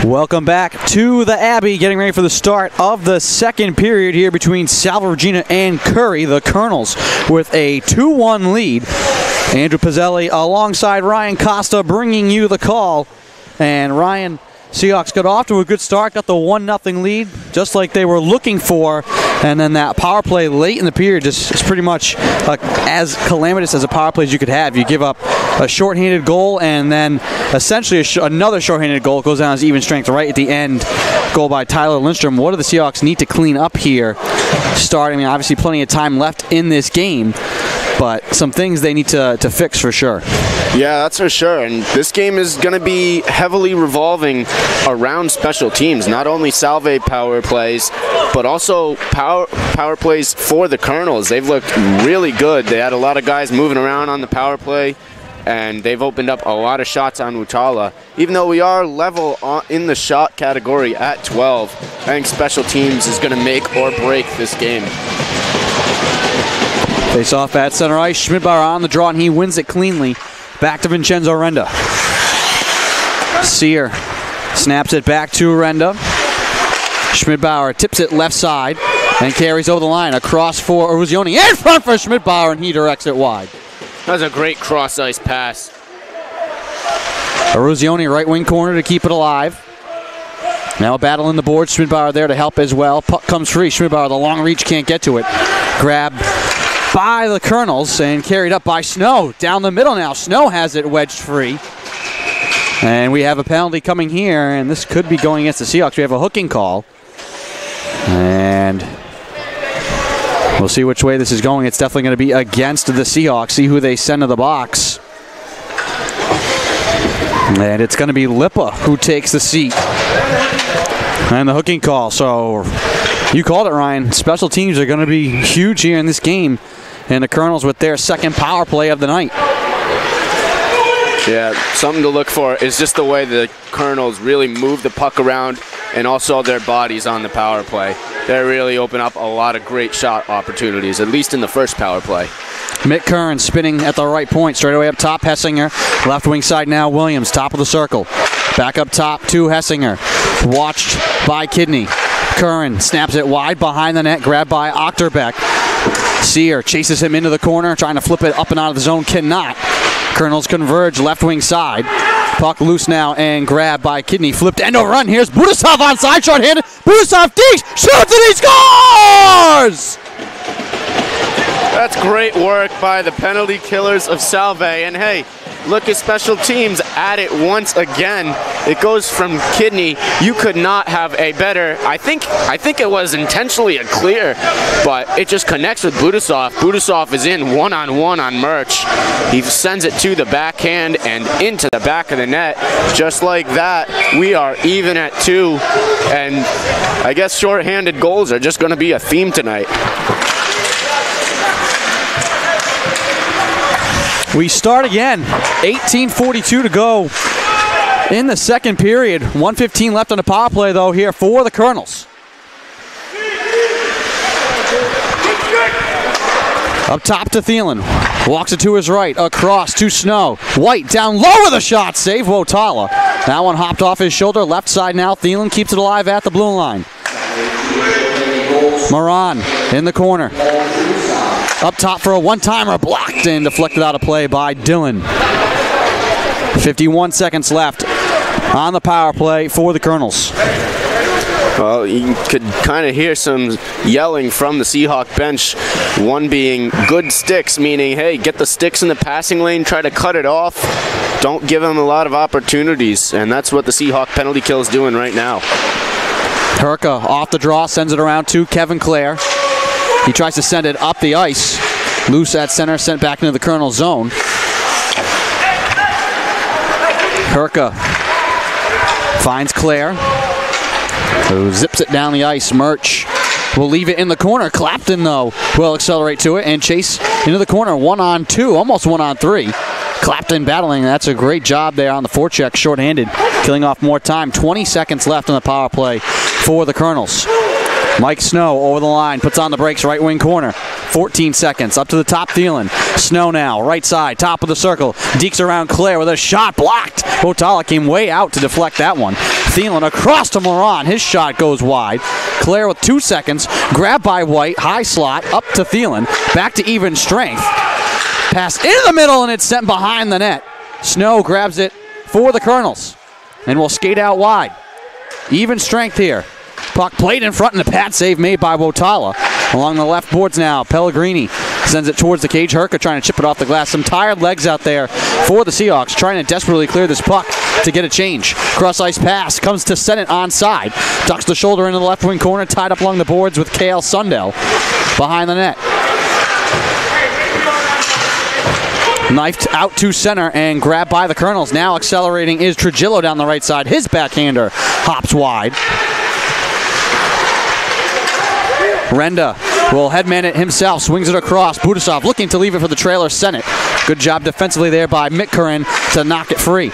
Welcome back to the Abbey, getting ready for the start of the second period here between Salve Regina and Curry. The Colonels with a 2-1 lead. Andrew Pizzelli alongside Ryan Costa bringing you the call. And Ryan, Seahawks got off to a good start, got the 1-0 lead, just like they were looking for. And then that power play late in the period just is pretty much as calamitous as a power play as you could have. You give up a shorthanded goal, and then essentially another shorthanded goal goes down as even strength right at the end. Goal by Tyler Lindstrom. What do the Seahawks need to clean up here? Obviously plenty of time left in this game, but some things they need to fix for sure. Yeah, that's for sure. And this game is going to be heavily revolving around special teams. Not only Salve power plays, but also power plays for the Colonels. They've looked really good. They had a lot of guys moving around on the power play, and they've opened up a lot of shots on Wutala. Even though we are level in the shot category at 12, I think special teams is going to make or break this game. Face off at center ice. Schmidbauer on the draw, and he wins it cleanly. Back to Vincenzo Renda. Sear snaps it back to Renda. Schmidbauer tips it left side and carries over the line. Across for Eruzione. In front for Schmidbauer, and he directs it wide. That was a great cross-ice pass. Eruzione right wing corner to keep it alive. Now a battle in the board. Schmidbauer there to help as well. Puck comes free. Schmidbauer, the long reach, can't get to it. Grabbed by the Colonels and carried up by Snow. Down the middle now. Snow has it wedged free. And we have a penalty coming here, and this could be going against the Seahawks. We have a hooking call. And we'll see which way this is going. It's definitely going to be against the Seahawks. See who they send to the box. And it's going to be Lippa who takes the seat. And the hooking call. So you called it, Ryan. Special teams are going to be huge here in this game. And the Colonels with their second power play of the night. Yeah, something to look for is just the way the Colonels really move the puck around and also their bodies on the power play. They really open up a lot of great shot opportunities, at least in the first power play. Mick Curran spinning at the right point, straight away up top, Hessinger. Left wing side now, Williams, top of the circle. Back up top to Hessinger. Watched by Kidney. Curran snaps it wide behind the net, grabbed by Ochterbeck. Sear chases him into the corner, trying to flip it up and out of the zone, cannot. Colonels converge left wing side. Puck loose now and grabbed by Kidney. Flipped end over run. Here's Budasov onside, short-handed. Budasov digs, shoots, and he scores! That's great work by the penalty killers of Salve. And hey, look at special teams at it once again. It goes from Kidney. You could not have a better, I think it was intentionally a clear, but it just connects with Budasov. Budasov is in one-on-one on Murch. He sends it to the backhand and into the back of the net. Just like that, we are even at 2. And I guess short-handed goals are just going to be a theme tonight. We start again. 18:42 to go in the second period. 1:15 left on the power play, though, here for the Colonels. Up top to Thielen. Walks it to his right. Across to Snow. White down low with a shot. Save Wotala. That one hopped off his shoulder. Left side now. Thielen keeps it alive at the blue line. Moran in the corner. Up top for a one-timer, blocked and deflected out of play by Dillon. 51 seconds left on the power play for the Colonels. Well, you could kind of hear some yelling from the Seahawk bench. One being good sticks, meaning, hey, get the sticks in the passing lane, try to cut it off. Don't give them a lot of opportunities, and that's what the Seahawk penalty kill is doing right now. Herka off the draw, sends it around to Kevin Clare. He tries to send it up the ice. Loose at center, sent back into the Colonel zone. Herka finds Clare, who zips it down the ice. Murch will leave it in the corner. Clapton, though, will accelerate to it and chase into the corner. 1-on-2, almost 1-on-3. Clapton battling. That's a great job there on the forecheck, shorthanded, killing off more time. 20 seconds left on the power play for the Colonels. Mike Snow over the line, puts on the brakes, right wing corner. 14 seconds, up to the top, Thielen. Snow now, right side, top of the circle. Dekes around Claire with a shot blocked. Votala came way out to deflect that one. Thielen across to Moran. His shot goes wide. Claire with 2 seconds, grabbed by White, high slot, up to Thielen. Back to even strength. Pass into the middle, and it's sent behind the net. Snow grabs it for the Colonels, and will skate out wide. Even strength here. Puck played in front, and a pad save made by Votala. Along the left boards now, Pellegrini sends it towards the cage. Herka trying to chip it off the glass. Some tired legs out there for the Seahawks, trying to desperately clear this puck to get a change. Cross-ice pass comes to Sennett onside. Ducks the shoulder into the left wing corner, tied up along the boards with Kale Sundell behind the net. Knifed out to center and grabbed by the Colonels. Now accelerating is Trujillo down the right side. His backhander hops wide. Renda will headman it himself, swings it across. Budasov looking to leave it for the trailer, Sennett. Good job defensively there by Mitkarin to knock it free.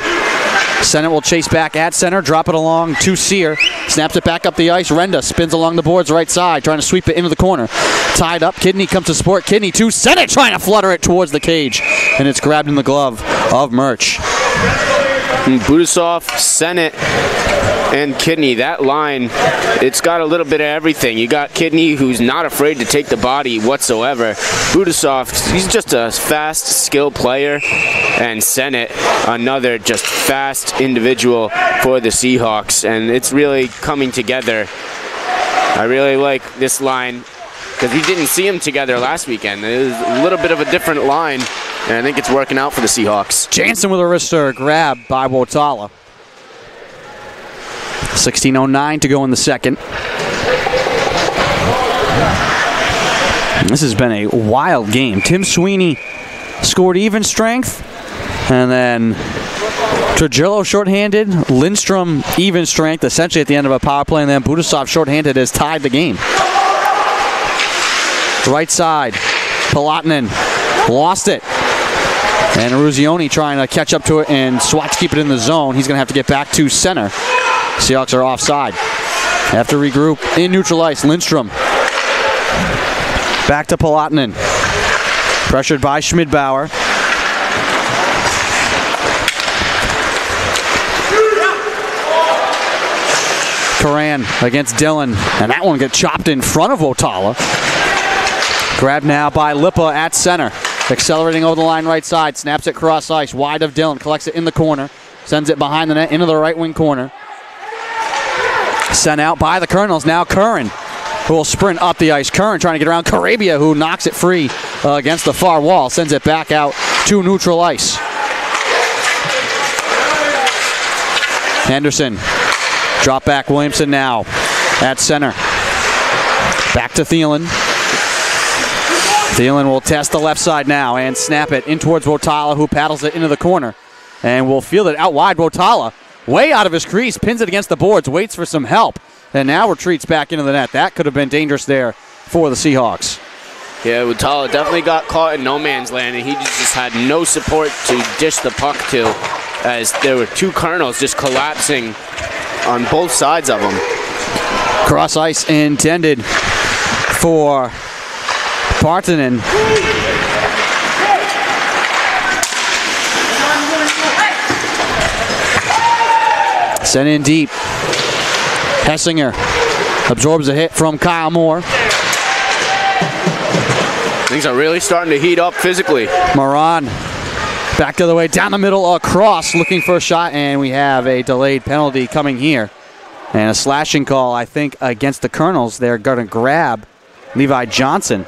Sennett will chase back at center, drop it along to Sear. Snaps it back up the ice. Renda spins along the boards right side, trying to sweep it into the corner. Tied up, Kidney comes to support. Kidney to Sennett, trying to flutter it towards the cage. And it's grabbed in the glove of Murch. Budasov, Sennett, and Kidney, that line, it's got a little bit of everything. You got Kidney, who's not afraid to take the body whatsoever. Budasov, he's just a fast, skilled player. And Sennett, another just fast individual for the Seahawks. And it's really coming together. I really like this line, because we didn't see them together last weekend. It was a little bit of a different line, and I think it's working out for the Seahawks. Jansen with a wrister grab by Votala. 16:09 to go in the second. This has been a wild game. Tim Sweeney scored even strength, and then Trujillo shorthanded, Lindstrom even strength, essentially at the end of a power play, and then Budasov shorthanded has tied the game. Right side, Palatinen lost it. And Ruzioni trying to catch up to it and swat to keep it in the zone. He's going to have to get back to center. Seahawks are offside. Have to regroup in neutral ice. Lindstrom. Back to Palatinen. Pressured by Schmidbauer. Karan against Dillon. And that one gets chopped in front of Votala. Grabbed now by Lipa at center. Accelerating over the line right side. Snaps it cross ice. Wide of Dillon. Collects it in the corner. Sends it behind the net into the right wing corner. Sent out by the Colonels. Now Curran, who will sprint up the ice. Curran trying to get around Carabia, who knocks it free against the far wall. Sends it back out to neutral ice. Henderson. Drop back Williamson now at center. Back to Thielen. Thielen will test the left side now and snap it in towards Votala, who paddles it into the corner. And will field it out wide. Votala, way out of his crease, pins it against the boards, waits for some help, and now retreats back into the net. That could have been dangerous there for the Seahawks. Yeah, Votala definitely got caught in no man's land, and he just had no support to dish the puck to, as there were two Colonels just collapsing on both sides of him. Cross ice intended for Partanen. Sent in deep. Hessinger absorbs a hit from Kyle Moore. Things are really starting to heat up physically. Moran back the other way, down the middle, across, looking for a shot, and we have a delayed penalty coming here. And a slashing call, I think, against the Colonels. They're going to grab Levi Johnson.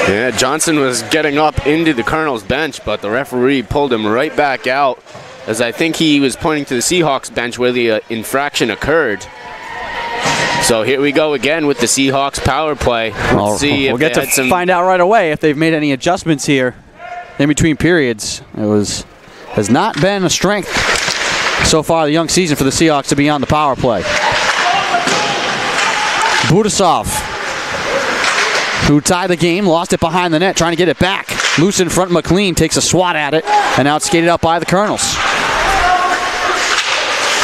Yeah, Johnson was getting up into the Colonels' bench, but the referee pulled him right back out, as I think he was pointing to the Seahawks bench where the infraction occurred. So here we go again with the Seahawks power play. We'll get to find out right away if they've made any adjustments here in between periods. It has not been a strength so far the young season for the Seahawks to be on the power play. Budasov, who tied the game, lost it behind the net, trying to get it back. Loose in front, McLean takes a swat at it, and now it's skated out by the Colonels.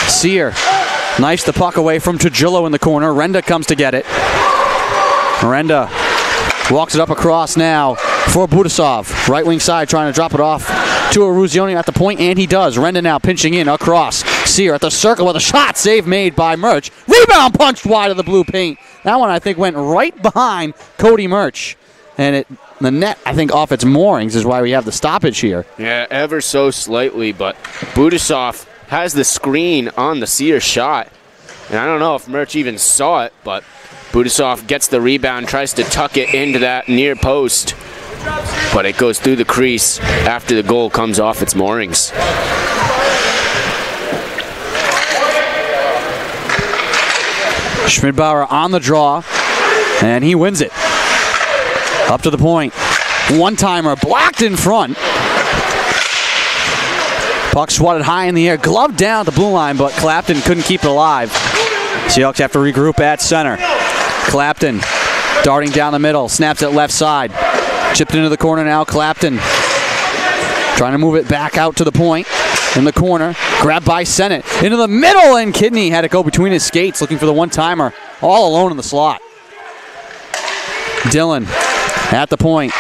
Sear knifes the puck away from Tugillo in the corner. Renda comes to get it. Renda walks it up across now for Budasov. Right wing side trying to drop it off to Eruzione at the point, and he does. Renda now pinching in across. Sear at the circle with a shot. Save made by Murch. Rebound punched wide of the blue paint. That one, I think, went right behind Cody Murch. And the net, I think, off its moorings is why we have the stoppage here. Yeah, ever so slightly, but Budasov has the screen on the Sear shot. And I don't know if Murch even saw it, but Budasov gets the rebound, tries to tuck it into that near post. But it goes through the crease after the goal comes off its moorings. Schmidbauer on the draw, and he wins it. Up to the point. One-timer blocked in front. Puck swatted high in the air, gloved down at the blue line, but Clapton couldn't keep it alive. Seahawks have to regroup at center. Clapton darting down the middle, snaps it left side. Chipped into the corner now, Clapton trying to move it back out to the point. In the corner, grabbed by Sennett. Into the middle, and Kidney had to go between his skates looking for the one-timer. All alone in the slot. Dillon at the point.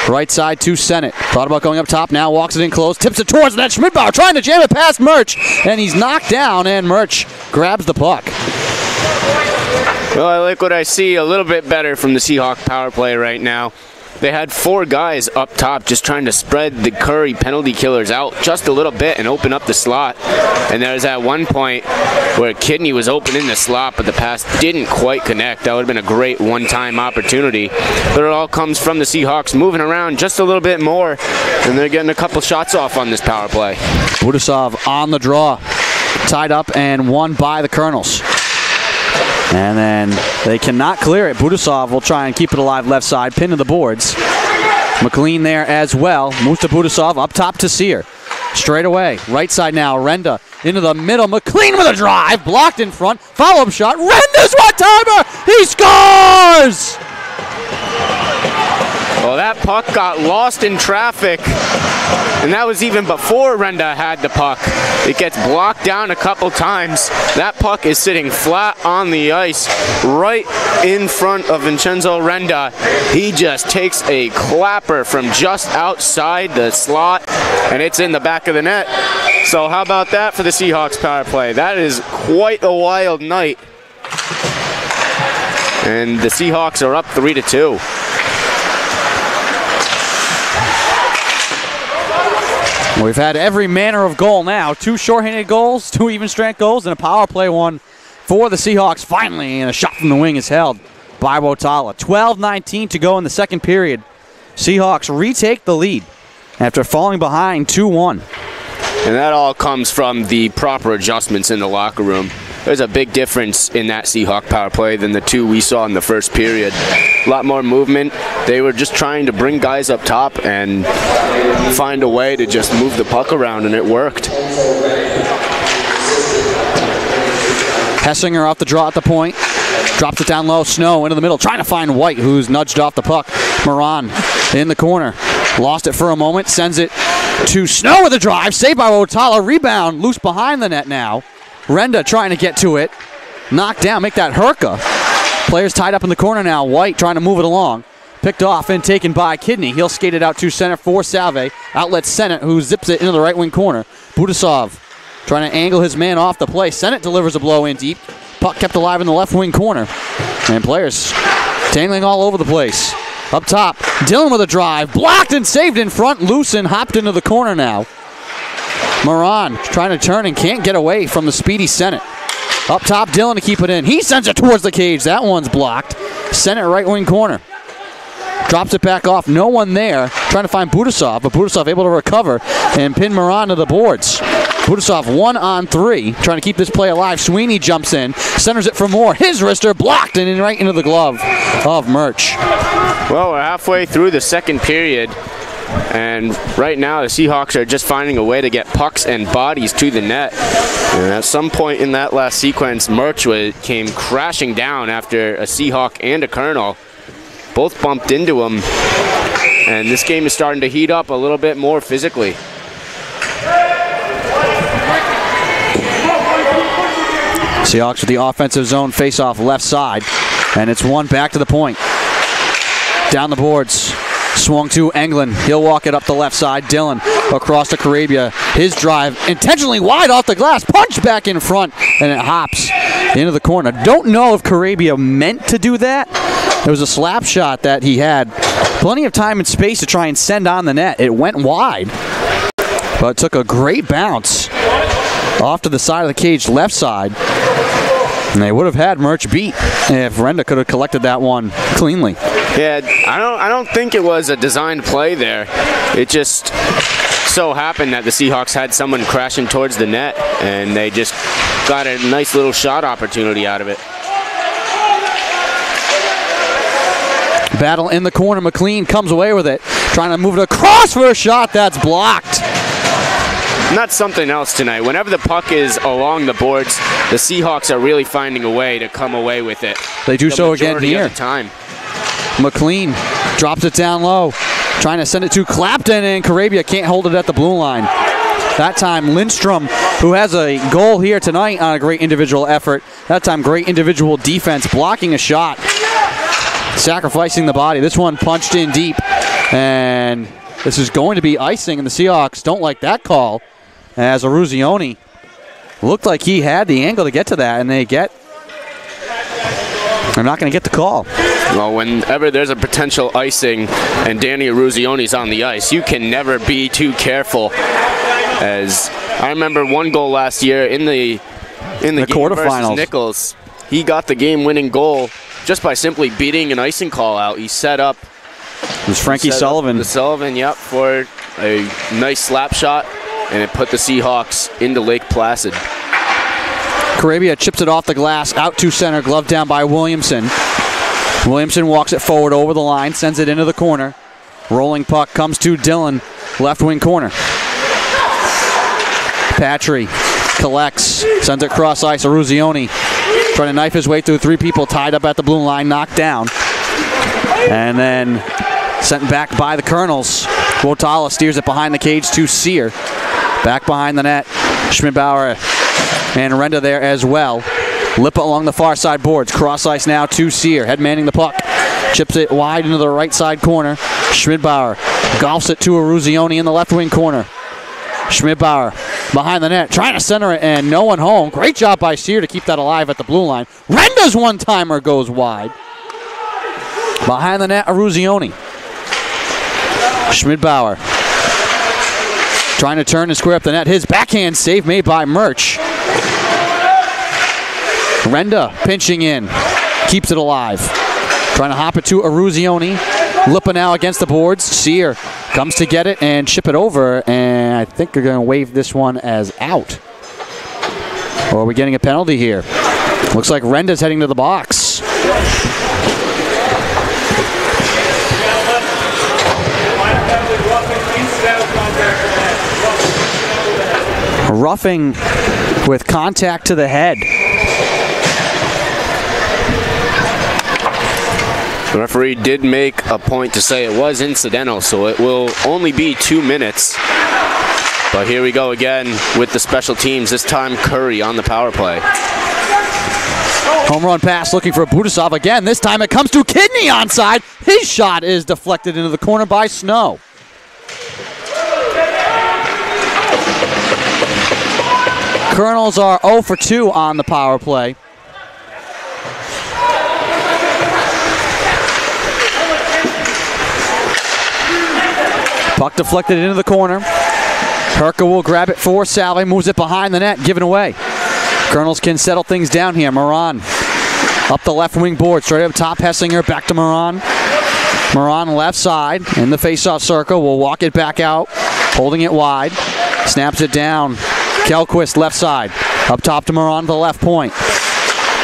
Right side to Sennett. Thought about going up top, now walks it in close. Tips it towards the net. Schmidbauer trying to jam it past Murch. And he's knocked down, and Murch grabs the puck. Well, I like what I see a little bit better from the Seahawk power play right now. They had 4 guys up top just trying to spread the Curry penalty killers out just a little bit and open up the slot. And there was at one point where Kidney was open in the slot, but the pass didn't quite connect. That would have been a great one-time opportunity. But it all comes from the Seahawks moving around just a little bit more, and they're getting a couple shots off on this power play. Budasov on the draw. Tied up and won by the Colonels. And then they cannot clear it. Budasov will try and keep it alive left side. Pin to the boards. McLean there as well. Moves to Budasov. Up top to Sear. Straight away. Right side now. Renda into the middle. McLean with a drive. Blocked in front. Follow-up shot. Renda's one-timer. He scores! Well, that puck got lost in traffic, and that was even before Renda had the puck. It gets blocked down a couple times. That puck is sitting flat on the ice right in front of Vincenzo Renda. He just takes a clapper from just outside the slot, and it's in the back of the net. So how about that for the Seahawks power play? That is quite a wild night. And the Seahawks are up 3-2. We've had every manner of goal now. 2 shorthanded goals, 2 even-strength goals, and a power play one for the Seahawks finally. And a shot from the wing is held by Wotala. 12:19 to go in the second period. Seahawks retake the lead after falling behind 2-1. And that all comes from the proper adjustments in the locker room. There's a big difference in that Seahawk power play than the 2 we saw in the first period. A lot more movement. They were just trying to bring guys up top and find a way to just move the puck around, and it worked. Hessinger off the draw at the point. Drops it down low. Snow into the middle. Trying to find White, who's nudged off the puck. Moran in the corner. Lost it for a moment. Sends it to Snow with a drive. Saved by Wotala. Rebound. Loose behind the net now. Renda trying to get to it. Knocked down. Make that Herka. Players tied up in the corner now. White trying to move it along. Picked off and taken by Kidney. He'll skate it out to center for Salve. Outlet Sennett, who zips it into the right wing corner. Budasov trying to angle his man off the play. Sennett delivers a blow in deep. Puck kept alive in the left wing corner. And players tangling all over the place. Up top, Dillon with a drive. Blocked and saved in front. Lucen hopped into the corner now. Moran trying to turn and can't get away from the speedy Sennett. Up top, Dillon to keep it in. He sends it towards the cage. That one's blocked. Sennett right wing corner. Drops it back off. No one there. Trying to find Budasov, but Budasov able to recover and pin Moran to the boards. Budasov 1-on-3. Trying to keep this play alive. Sweeney jumps in. Centers it for more. His wrister blocked and in right into the glove of Murch. Well, we're halfway through the second period. And right now the Seahawks are just finding a way to get pucks and bodies to the net. And at some point in that last sequence, Murch came crashing down after a Seahawk and a Colonel. Both bumped into him. and this game is starting to heat up a little bit more physically. Seahawks with the offensive zone face-off left side, and it's one back to the point. Down the boards, swung to Englund. He'll walk it up the left side. Dillon across to Carabia. His drive intentionally wide off the glass, punch back in front, and it hops into the corner. Don't know if Carabia meant to do that. It was a slap shot that he had plenty of time and space to try and send on the net. It went wide, but took a great bounce off to the side of the cage left side. And they would have had Murch beat if Renda could have collected that one cleanly. Yeah, I don't think it was a designed play there. It just so happened that the Seahawks had someone crashing towards the net, and they just got a nice little shot opportunity out of it. Battle in the corner. McLean comes away with it, trying to move it across for a shot that's blocked. And that's something else tonight. Whenever the puck is along the boards, the Seahawks are really finding a way to come away with it. They do so again here. Of the time. McLean drops it down low, trying to send it to Clapton, and Carabia can't hold it at the blue line. That time Lindstrom, who has a goal here tonight on a great individual effort, that time great individual defense, blocking a shot, sacrificing the body. This one punched in deep, and this is going to be icing, and the Seahawks don't like that call, as Eruzione looked like he had the angle to get to that, and they're not going to get the call. Well, whenever there's a potential icing and Danny Eruzione's on the ice, you can never be too careful. As I remember one goal last year in the quarterfinals, Nichols, he got the game-winning goal just by simply beating an icing call out. He set up. It was Frankie Sullivan. The Sullivan, yep, for a nice slap shot, and it put the Seahawks into Lake Placid. Carabia chips it off the glass, out to center, glove down by Williamson. Williamson walks it forward over the line, sends it into the corner. Rolling puck comes to Dillon, left wing corner. Patry collects, sends it cross ice. Eruzione trying to knife his way through three people tied up at the blue line, knocked down. And then sent back by the Colonels. Wotala steers it behind the cage to Sear. Back behind the net. Schmidbauer and Renda there as well. Lippa along the far side boards. Cross ice now to Sear. Head manning the puck. Chips it wide into the right side corner. Schmidbauer golfs it to Eruzione in the left wing corner. Schmidbauer behind the net, trying to center it, and no one home. Great job by Sear to keep that alive at the blue line. Renda's one-timer goes wide. Behind the net, Eruzione. Schmidbauer trying to turn and square up the net. His backhand save made by Murch. Renda pinching in, keeps it alive. Trying to hop it to Eruzione. Lippa now against the boards. Sear comes to get it and chip it over, and I think they're going to wave this one as out. Or are we getting a penalty here? Looks like Renda's heading to the box. Roughing with contact to the head. The referee did make a point to say it was incidental, so it will only be 2 minutes. But here we go again with the special teams, this time Curry on the power play. Home run pass looking for Budasov again. This time it comes to Kidney onside. His shot is deflected into the corner by Snow. Colonels are 0 for 2 on the power play. Puck deflected into the corner. Herka will grab it for Salve, moves it behind the net, given away. Colonels can settle things down here. Moran up the left wing board, straight up top. Hessinger back to Moran. Moran left side in the face-off circle. Will walk it back out, holding it wide. Snaps it down. Kelquist left side. Up top to Moran to the left point.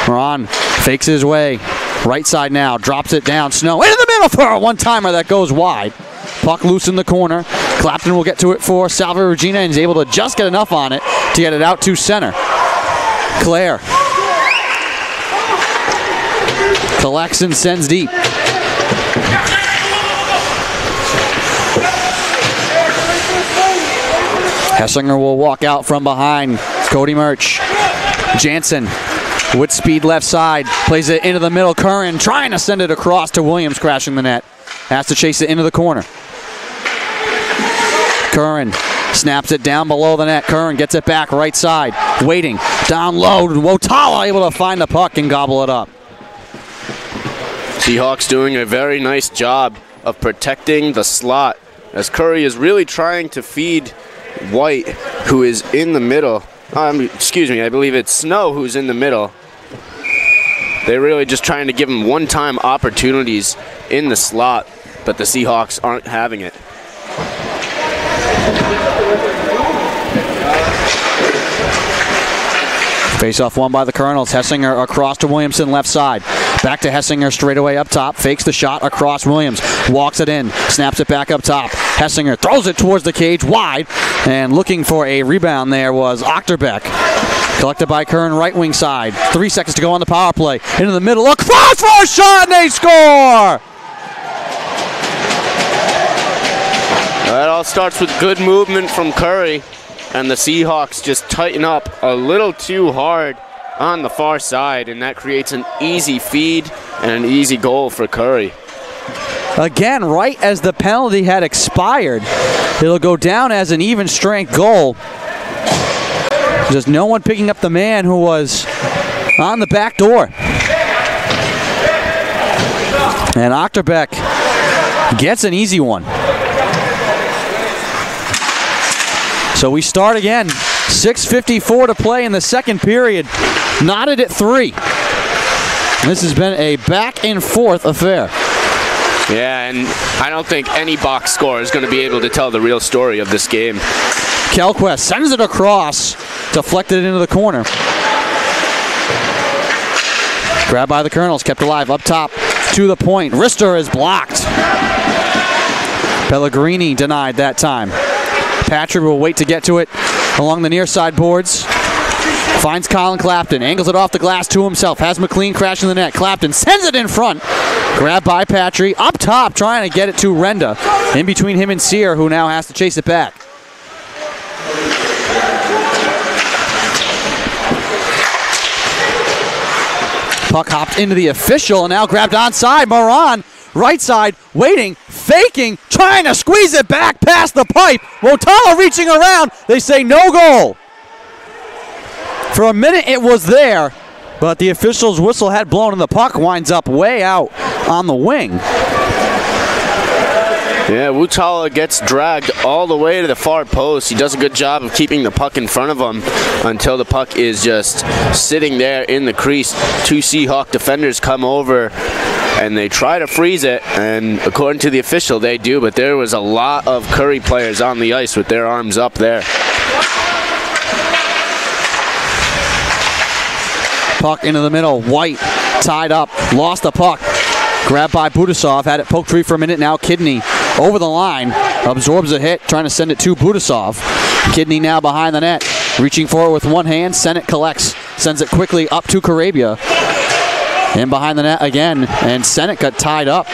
Moran fakes his way. Right side now. Drops it down. Snow into the middle for a one-timer that goes wide. Puck loose in the corner. Clapton will get to it for Salve Regina and is able to just get enough on it to get it out to center. Claire collects and sends deep. Hessinger will walk out from behind. Cody Murch. Jansen with speed left side. Plays it into the middle. Curran trying to send it across to Williams, crashing the net. Has to chase it into the corner. Curran snaps it down below the net. Curran gets it back right side. Waiting. Down low. Wotala able to find the puck and gobble it up. Seahawks doing a very nice job of protecting the slot as Curry is really trying to feed White, who is in the middle. Excuse me, I believe it's Snow who's in the middle. They're really just trying to give him one-time opportunities in the slot, but the Seahawks aren't having it. Face-off won by the Colonels. Hessinger across to Williamson left side. Back to Hessinger straight away up top. Fakes the shot across Williams. Walks it in. Snaps it back up top. Hessinger throws it towards the cage wide. And looking for a rebound there was Achterbeck. Collected by Curran right wing side. 3 seconds to go on the power play. Into the middle. Across for a shot and they score! That all starts with good movement from Curry. And the Seahawks just tighten up a little too hard on the far side, and that creates an easy feed and an easy goal for Curry. Again, right as the penalty had expired, it'll go down as an even strength goal. Just no one picking up the man who was on the back door. And Achterbeck gets an easy one. So we start again. 6:54 to play in the second period. Knotted at 3. This has been a back and forth affair. Yeah, and I don't think any box score is going to be able to tell the real story of this game. Kelquist sends it across, deflected into the corner. Grabbed by the Colonels, kept alive up top to the point. Rister is blocked. Pellegrini denied that time. Patrick will wait to get to it along the near side boards. Finds Colin Clapton, angles it off the glass to himself, has McLean crashing the net. Clapton sends it in front. Grabbed by Patry, up top, trying to get it to Renda. In between him and Sear, who now has to chase it back. Puck hopped into the official and now grabbed onside. Moran, right side, waiting, faking, trying to squeeze it back past the pipe. Wotala reaching around. They say no goal. For a minute it was there, but the official's whistle had blown and the puck winds up way out on the wing. Yeah, Wotala gets dragged all the way to the far post. He does a good job of keeping the puck in front of him until the puck is just sitting there in the crease. 2 Seahawk defenders come over and they try to freeze it, and according to the official they do, but there was a lot of Curry players on the ice with their arms up there. Puck into the middle. White tied up. Lost the puck. Grabbed by Budasov. Had it poked free for a minute. Now Kidney over the line. Absorbs a hit. Trying to send it to Budasov. Kidney now behind the net. Reaching for it with one hand. Sennett collects. Sends it quickly up to Karabia. In behind the net again. And Sennett got tied up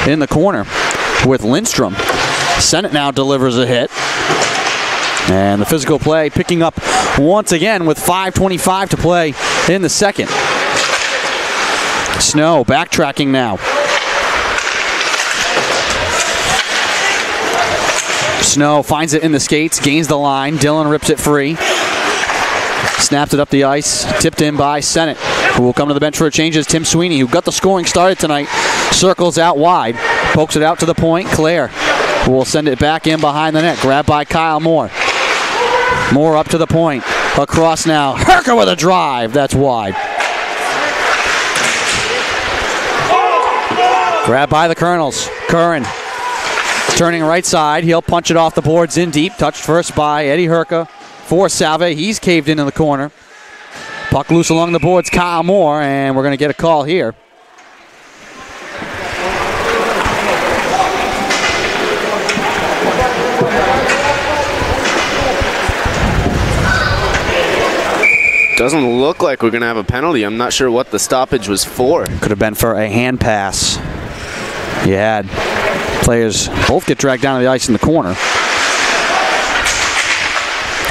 in the corner with Lindstrom. Sennett now delivers a hit. And the physical play picking up once again with 5:25 to play in the second. Snow backtracking now. Snow finds it in the skates, gains the line. Dillon rips it free. Snaps it up the ice. Tipped in by Sennett, who will come to the bench for a change. Is Tim Sweeney, who got the scoring started tonight. Circles out wide. Pokes it out to the point. Claire, who will send it back in behind the net. Grabbed by Kyle Moore. Moore up to the point. Across now. Herka with a drive. That's wide. Grabbed by the Colonels. Curran turning right side. He'll punch it off the boards in deep. Touched first by Eddie Herka for Salve. He's caved in the corner. Puck loose along the boards. Kyle Moore, and we're going to get a call here. Doesn't look like we're going to have a penalty. I'm not sure what the stoppage was for. Could have been for a hand pass. You had players both get dragged down to the ice in the corner.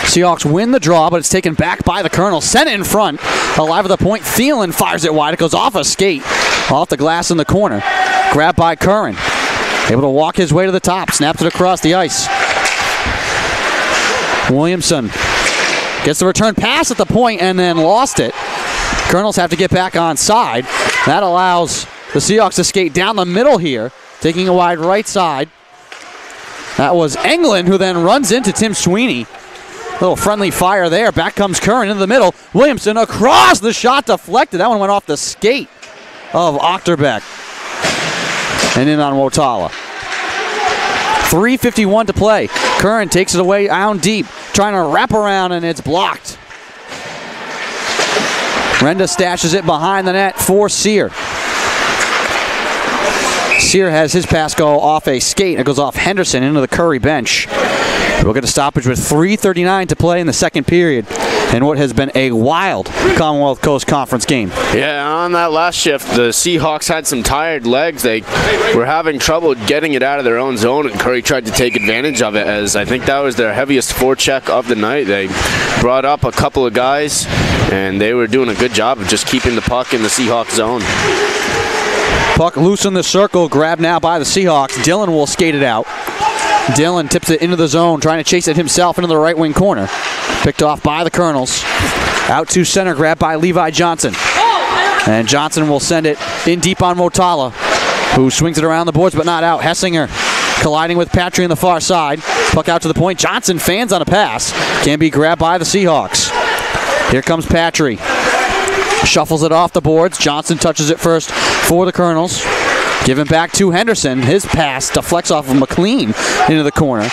Seahawks win the draw, but it's taken back by the Colonels. Sent it in front. Alive at the point. Thielen fires it wide. It goes off a skate. Off the glass in the corner. Grabbed by Curran. Able to walk his way to the top. Snaps it across the ice. Williamson gets the return pass at the point and then lost it. Colonels have to get back on side. That allows the Seahawks to skate down the middle here, taking a wide right side. That was England, who then runs into Tim Sweeney. Little friendly fire there. Back comes Curran into the middle. Williamson across, the shot deflected. That one went off the skate of Ochterbeck and in on Wotala. 3:51 to play. Curran takes it away down deep, trying to wrap around, and it's blocked. Renda stashes it behind the net for Sear. Sear has his pass go off a skate. It goes off Henderson into the Curry bench. We'll get a stoppage with 3:39 to play in the second period in what has been a wild Commonwealth Coast Conference game. Yeah, on that last shift, the Seahawks had some tired legs. They were having trouble getting it out of their own zone, and Curry tried to take advantage of it, as I think that was their heaviest forecheck of the night. They brought up a couple of guys, and they were doing a good job of just keeping the puck in the Seahawks zone. Puck loose in the circle, grabbed now by the Seahawks. Dillon will skate it out. Dillon tips it into the zone, trying to chase it himself into the right wing corner. Picked off by the Colonels. Out to center, grabbed by Levi Johnson. And Johnson will send it in deep on Wotala, who swings it around the boards but not out. Hessinger colliding with Patry on the far side. Puck out to the point. Johnson fans on a pass. Can be grabbed by the Seahawks. Here comes Patry. Shuffles it off the boards. Johnson touches it first for the Colonels. Given back to Henderson. His pass deflects off of McLean into the corner.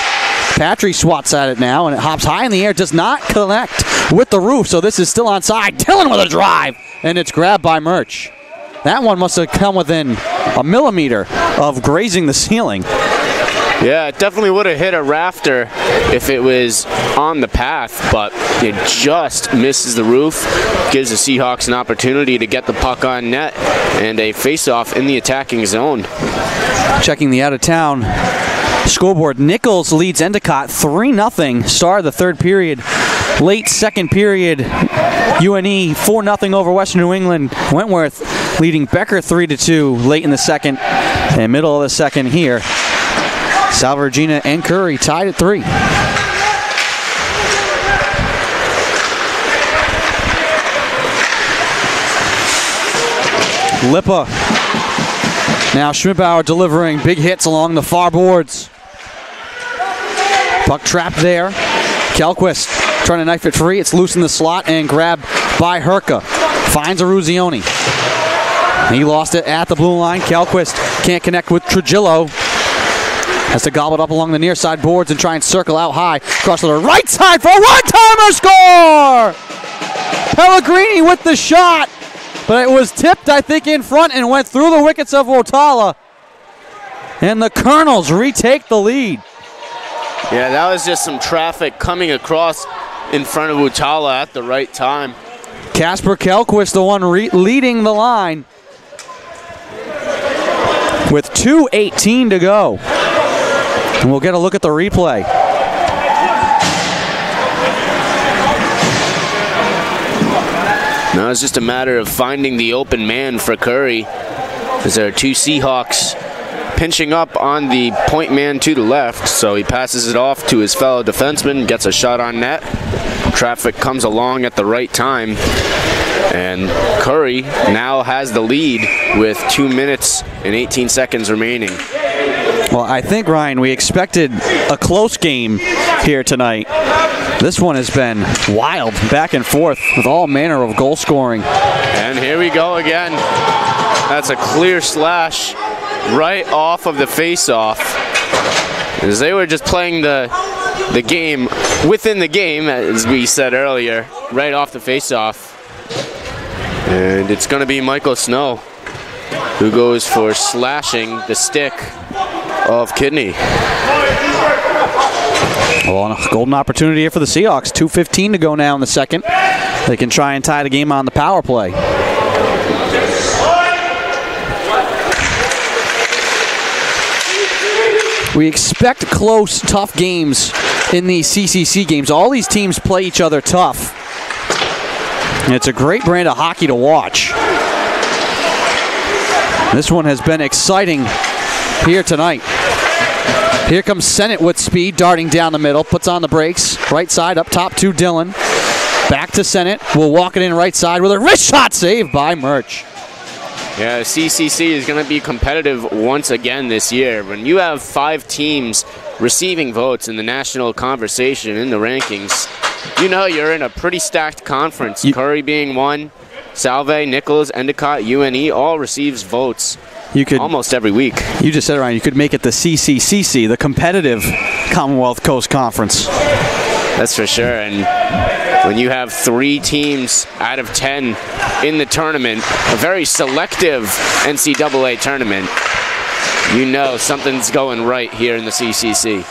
Patry swats at it now, and it hops high in the air. Does not connect with the roof, so this is still onside. Dillon with a drive, and it's grabbed by Murch. That one must have come within a millimeter of grazing the ceiling. Yeah, it definitely would have hit a rafter if it was on the path, but it just misses the roof. Gives the Seahawks an opportunity to get the puck on net and a face-off in the attacking zone. Checking the out-of-town scoreboard, Nichols leads Endicott 3-0. Start of the third period. Late second period, UNE 4-0 over Western New England. Wentworth leading Becker 3-2 late in the second and middle of the second here. Salve Regina and Curry tied at 3. Lippa. Now Schmidbauer delivering big hits along the far boards. Puck trapped there. Kelquist trying to knife it free. It's loose in the slot and grabbed by Herka. Finds Aruzioni. He lost it at the blue line. Kelquist can't connect with Trujillo. Has to gobble it up along the near side boards and try and circle out high. Across to the right side for a one-timer score! Pellegrini with the shot, but it was tipped, I think, in front and went through the wickets of Wotala. And the Colonels retake the lead. Yeah, that was just some traffic coming across in front of Wotala at the right time. Casper Kelquist, the one leading the line with 2:18 to go. And we'll get a look at the replay. Now it's just a matter of finding the open man for Curry, as there are two Seahawks pinching up on the point man to the left. So he passes it off to his fellow defenseman, gets a shot on net. Traffic comes along at the right time, and Curry now has the lead with 2 minutes and 18 seconds remaining. Well, I think, Ryan, we expected a close game here tonight. This one has been wild, back and forth, with all manner of goal scoring. And here we go again. That's a clear slash right off of the face-off, as they were just playing the game within the game, as we said earlier, right off the face-off. And it's going to be Michael Snow who goes for slashing the stick of Kidney. Well, a golden opportunity here for the Seahawks. 2:15 to go now in the second. They can try and tie the game on the power play. We expect close, tough games in these CCC games. All these teams play each other tough. And it's a great brand of hockey to watch. This one has been exciting here tonight. Here comes Sennett with speed, darting down the middle, puts on the brakes. Right side, up top to Dillon. Back to Sennett. Will walk it in right side with a wrist shot saved by Murch. Yeah, CCC is going to be competitive once again this year. When you have 5 teams receiving votes in the national conversation, in the rankings, you know you're in a pretty stacked conference. Curry being one, Salve, Nichols, Endicott, UNE all receives votes almost every week. You just said it, Ryan. You could make it the CCCC, the competitive Commonwealth Coast Conference. That's for sure. And when you have 3 teams out of 10 in the tournament, a very selective NCAA tournament, you know something's going right here in the CCC.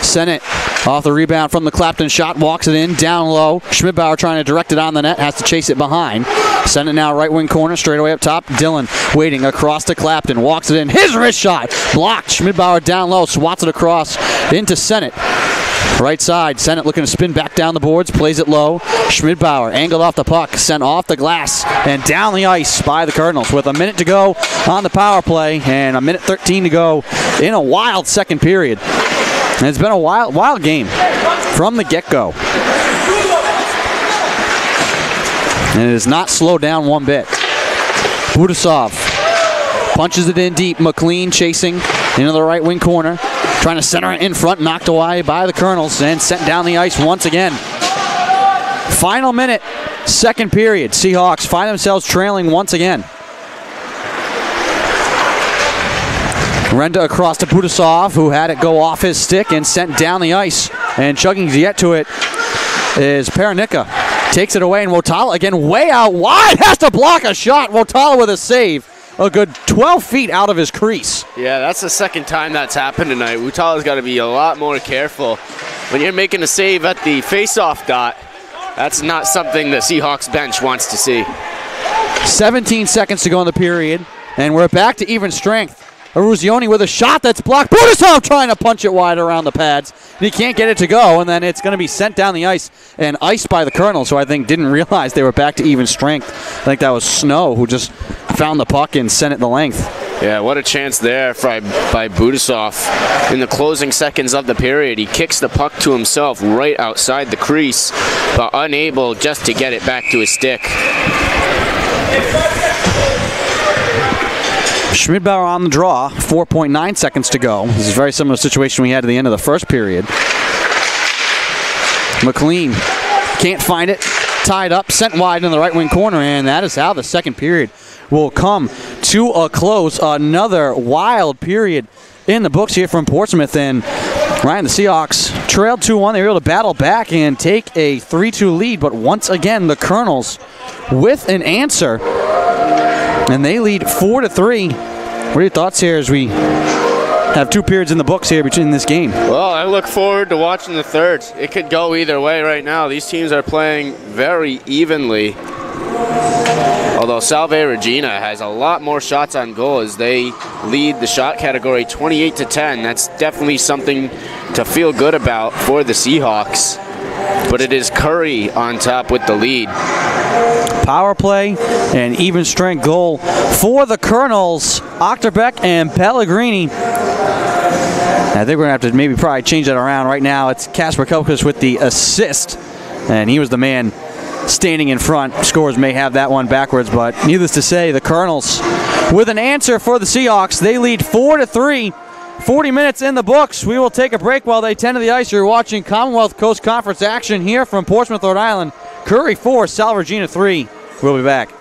Sennett off the rebound from the Clapton shot, walks it in, down low. Schmidbauer trying to direct it on the net, has to chase it behind. Sennett now right wing corner, straight away up top. Dillon waiting across to Clapton, walks it in. His wrist shot, blocked. Schmidbauer down low, swats it across into Sennett. Right side, Sennett looking to spin back down the boards, plays it low. Schmidbauer angled off the puck, sent off the glass, and down the ice by the Cardinals with a minute to go on the power play and a minute 13 to go in a wild second period. And it's been a wild game from the get-go. And it has not slowed down one bit. Budasov punches it in deep. McLean chasing into the right wing corner. Trying to center it in front, knocked away by the Colonels and sent down the ice once again. Final minute, second period. Seahawks find themselves trailing once again. Renda across to Budasov, who had it go off his stick and sent down the ice. And chugging to get to it is Paranika. Takes it away, and Wotala again way out wide. Has to block a shot. Wotala with a save. A good 12 feet out of his crease. Yeah, that's the second time that's happened tonight. Wotala's got to be a lot more careful. When you're making a save at the face-off dot, that's not something the Seahawks bench wants to see. 17 seconds to go in the period, and we're back to even strength. Aruzioni with a shot that's blocked. Budasov trying to punch it wide around the pads. And he can't get it to go, and then it's going to be sent down the ice and iced by the Colonels, who I think didn't realize they were back to even strength. I think that was Snow who just found the puck and sent it the length. Yeah, what a chance there by Budasov. In the closing seconds of the period, he kicks the puck to himself right outside the crease, but unable just to get it back to his stick. Schmidbauer on the draw, 4.9 seconds to go. This is a very similar situation we had at the end of the first period. McLean can't find it, tied up, sent wide in the right wing corner, and that is how the second period will come to a close. Another wild period in the books here from Portsmouth, and Ryan, the Seahawks trailed 2-1. They were able to battle back and take a 3-2 lead, but once again, the Colonels with an answer. And they lead 4-3. What are your thoughts here as we have 2 periods in the books here between this game? Well, I look forward to watching the third. It could go either way right now. These teams are playing very evenly. Although Salve Regina has a lot more shots on goal as they lead the shot category 28-10. That's definitely something to feel good about for the Seahawks. But it is Curry on top with the lead. Power play and even strength goal for the Colonels, Achterbeck and Pellegrini. I think we're going to have to maybe probably change that around. Right now it's Kasper Kelkus with the assist, and he was the man standing in front. Scores may have that one backwards, but needless to say, the Colonels with an answer for the Seahawks. They lead 4-3. 40 minutes in the books. We will take a break while they tend to the ice. You're watching Commonwealth Coast Conference action here from Portsmouth, Rhode Island. Curry 4, Salve Regina 3. We'll be back.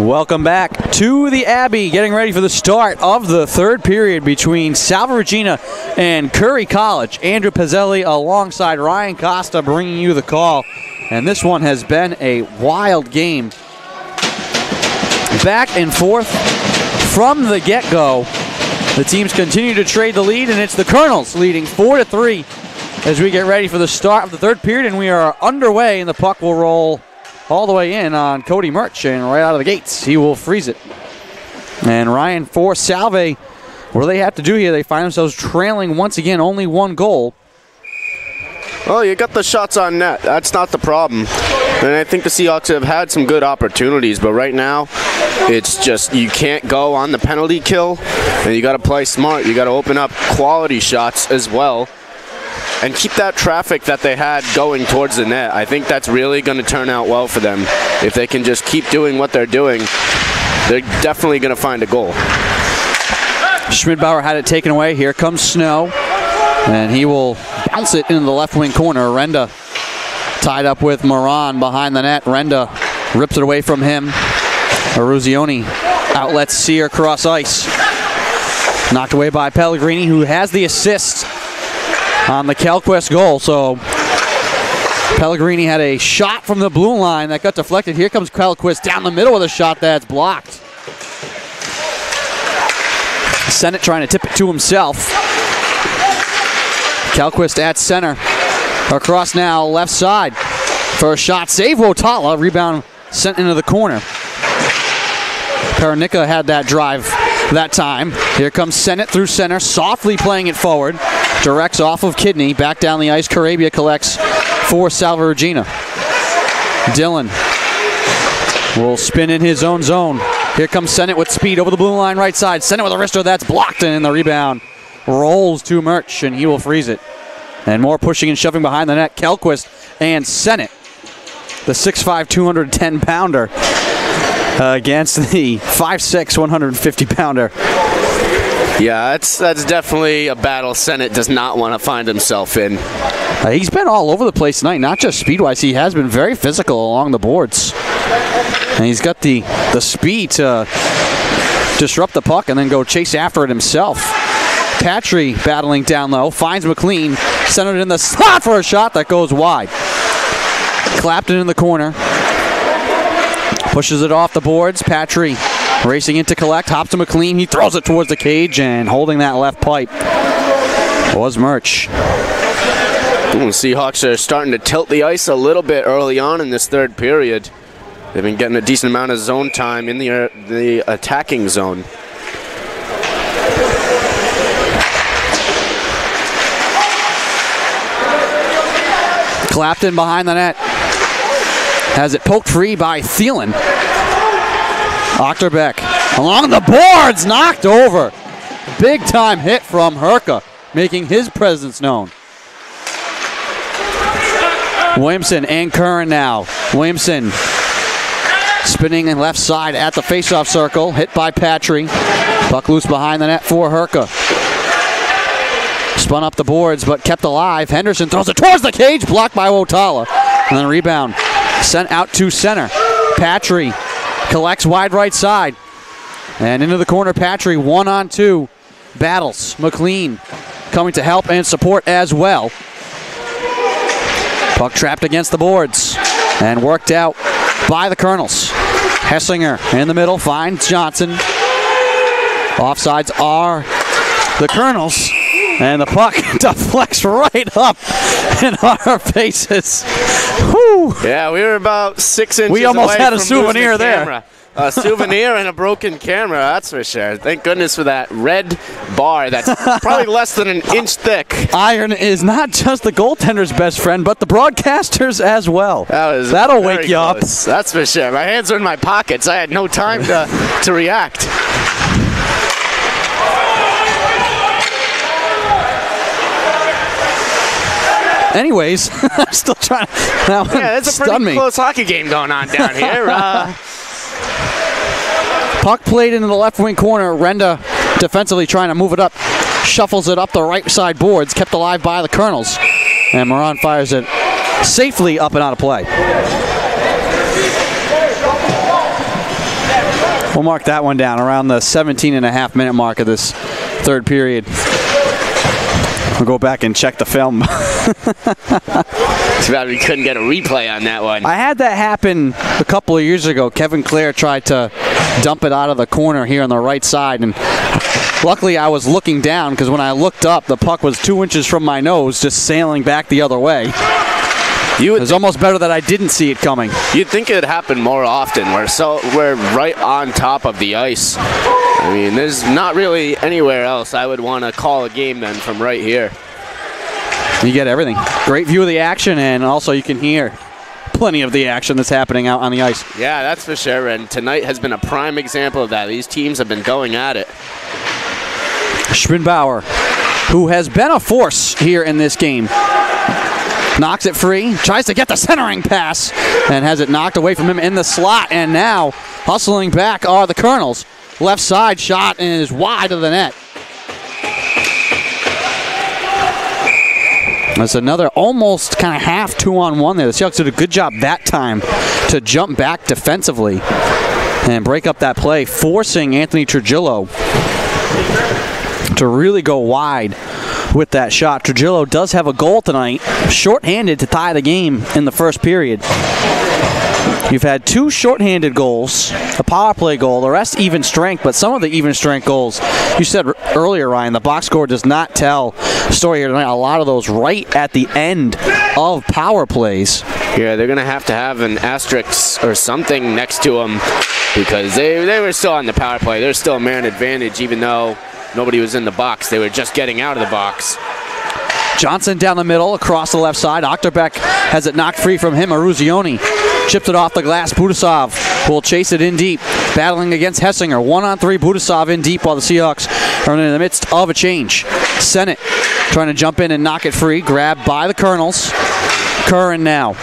Welcome back to the Abbey, getting ready for the start of the third period between Salve Regina and Curry College. Andrew Pizzelli alongside Ryan Costa bringing you the call. And this one has been a wild game. Back and forth from the get-go. The teams continue to trade the lead, and it's the Colonels leading 4-3 as we get ready for the start of the third period, and we are underway, and the puck will roll all the way in on Cody Murch, and right out of the gates, he will freeze it. And Ryan for Salve, what do they have to do here? They find themselves trailing once again, only one goal. Well, you got the shots on net. That's not the problem. And I think the Seahawks have had some good opportunities, but right now, it's just you can't go on the penalty kill, and you got to play smart. You got to open up quality shots as well, and keep that traffic that they had going towards the net. I think that's really going to turn out well for them. If they can just keep doing what they're doing, they're definitely going to find a goal. Schmidbauer had it taken away. Here comes Snow, and he will bounce it into the left wing corner. Renda tied up with Moran behind the net. Renda rips it away from him. Aruzioni outlets Sear cross ice. Knocked away by Pellegrini, who has the assist on the Kelquist goal. So Pellegrini had a shot from the blue line that got deflected. Here comes Kelquist down the middle with a shot that's blocked. Sennett trying to tip it to himself. Kelquist at center. Across now, left side for a shot. Save Wotala. Rebound sent into the corner. Paranika had that drive that time. Here comes Sennett through center, softly playing it forward. Directs off of Kidney. Back down the ice. Carabia collects for Salve Regina. Dillon will spin in his own zone. Here comes Sennett with speed over the blue line right side. Sennett with a wrister that's blocked, and the rebound rolls to Murch, and he will freeze it. And more pushing and shoving behind the net. Kelquist and Sennett, the 6'5", 210-pounder against the 5'6", 150-pounder. Yeah, that's definitely a battle Sennett does not want to find himself in. He's been all over the place tonight, not just speed-wise. He has been very physical along the boards. And he's got the speed to disrupt the puck and then go chase after it himself. Patry battling down low, finds McLean, centered in the slot for a shot that goes wide. Clapton in the corner. Pushes it off the boards. Patry racing in to collect, hops to McLean. He throws it towards the cage, and holding that left pipe was Murch. The Seahawks are starting to tilt the ice a little bit early on in this third period. They've been getting a decent amount of zone time in the attacking zone. Clapton behind the net. Has it poked free by Thielen. Ochterbeck along the boards, knocked over. Big time hit from Herka, making his presence known. Williamson and Curran now. Williamson spinning in left side at the faceoff circle, hit by Patry. Puck loose behind the net for Herka. Spun up the boards, but kept alive. Henderson throws it towards the cage, blocked by Wotala. And then rebound sent out to center. Patry collects wide right side. And into the corner, Patry 1-on-2. Battles. McLean coming to help and support as well. Puck trapped against the boards and worked out by the Colonels. Hessinger in the middle finds Johnson. Offsides are the Colonels. And the puck deflects right up in our faces. Whew. Yeah, we were about 6 inches away. We almost had a souvenir there. A souvenir and a broken camera, that's for sure. Thank goodness for that red bar that's probably less than an inch thick. Iron is not just the goaltender's best friend, but the broadcaster's as well. That'll wake you up. That's for sure. My hands are in my pockets. I had no time to react. Anyways, I'm still trying to. That one there's a pretty close hockey game going on down here. Puck played into the left wing corner. Renda defensively trying to move it up. Shuffles it up the right side boards. Kept alive by the Colonels. And Moran fires it safely up and out of play. We'll mark that one down around the 17.5-minute mark of this third period. We'll go back and check the film. Too bad we couldn't get a replay on that one. I had that happen a couple of years ago. Kevin Clare tried to dump it out of the corner here on the right side, and luckily I was looking down, because when I looked up, the puck was 2 inches from my nose, just sailing back the other way. It was almost better that I didn't see it coming. You'd think it would happen more often. We're right on top of the ice. I mean, there's not really anywhere else I would want to call a game then from right here. You get everything. Great view of the action, and also you can hear plenty of the action that's happening out on the ice. Yeah, that's for sure, and tonight has been a prime example of that. These teams have been going at it. Schmidbauer, who has been a force here in this game, knocks it free, tries to get the centering pass, and has it knocked away from him in the slot. And now, hustling back are the Colonels. Left side shot and is wide of the net. That's another almost kind of half 2-on-1 there. The Seahawks did a good job that time to jump back defensively and break up that play, forcing Anthony Trujillo to really go wide with that shot. Trujillo does have a goal tonight, shorthanded to tie the game in the first period. You've had 2 shorthanded goals, a power play goal, the rest even strength, but some of the even strength goals, you said earlier, Ryan, the box score does not tell the story here tonight. A lot of those right at the end of power plays. Yeah, they're going to have an asterisk or something next to them, because they were still on the power play. There's still a man advantage, even though nobody was in the box. They were just getting out of the box. Johnson down the middle, across the left side. Achterbeck has it knocked free from him. Aruzioni chipped it off the glass. Budasov will chase it in deep. Battling against Hessinger. 1-on-3, Budasov in deep while the Seahawks are in the midst of a change. Sennett trying to jump in and knock it free. Grabbed by the Colonels. Curran now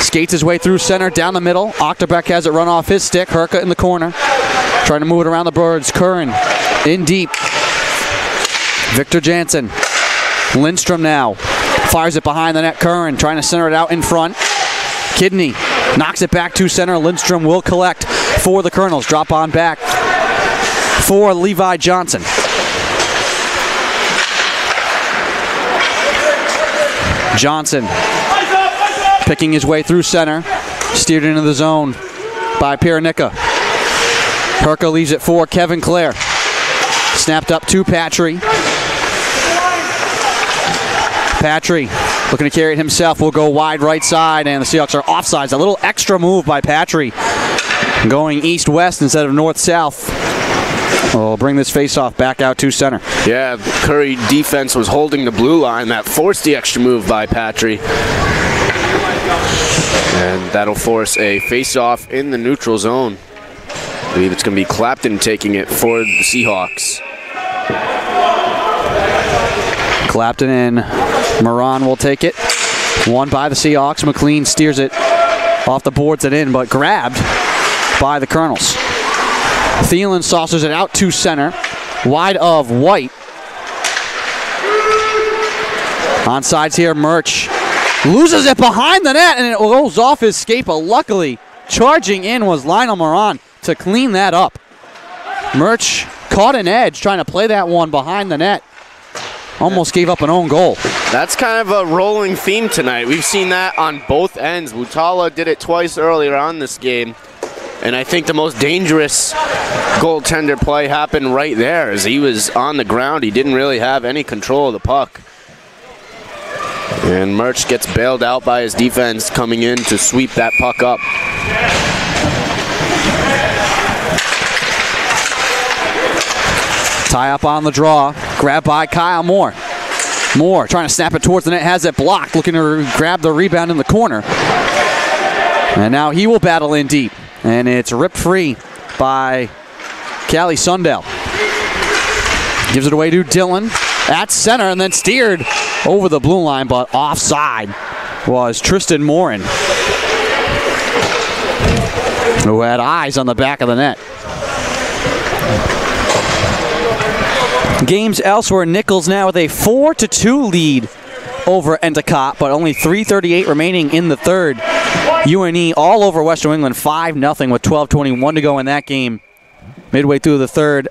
skates his way through center, down the middle. Achterbeck has it run off his stick. Herka in the corner, trying to move it around the birds. Curran in deep. Victor Jansen. Lindstrom now fires it behind the net. Curran trying to center it out in front. Kidney knocks it back to center. Lindstrom will collect for the Colonels. Drop on back for Levi Johnson. Johnson picking his way through center. Steered into the zone by Piranica. Herka leaves it for Kevin Clare. Snapped up to Patry. Patry looking to carry it himself. Will go wide right side, and the Seahawks are offsides. A little extra move by Patry, going east-west instead of north-south. We'll bring this face-off back out to center. Yeah, Curry defense was holding the blue line. That forced the extra move by Patry. And that'll force a face-off in the neutral zone. I believe it's going to be Clapton taking it for the Seahawks. Clapton and Moran will take it. Won by the Seahawks. McLean steers it off the boards and in, but grabbed by the Colonels. Thielen saucers it out to center. Wide of White. Onsides here, Murch loses it behind the net, and it goes off his skate, but luckily charging in was Lionel Moran to clean that up. Murch caught an edge trying to play that one behind the net. Almost gave up an own goal. That's kind of a rolling theme tonight. We've seen that on both ends. Mutala did it twice earlier on this game. And I think the most dangerous goaltender play happened right there as he was on the ground. He didn't really have any control of the puck. And Murch gets bailed out by his defense coming in to sweep that puck up. Tie up on the draw. Grab by Kyle Moore. Moore trying to snap it towards the net. Has it blocked. Looking to grab the rebound in the corner. And now he will battle in deep. And it's ripped free by Callie Sundell. Gives it away to Dillon at center and then steered over the blue line, but offside was Tristan Morin, who had eyes on the back of the net. Games elsewhere. Nichols now with a 4-2 lead over Endicott, but only 3:38 remaining in the third. UNE all over Western New England 5-0 with 12:21 to go in that game. Midway through the third,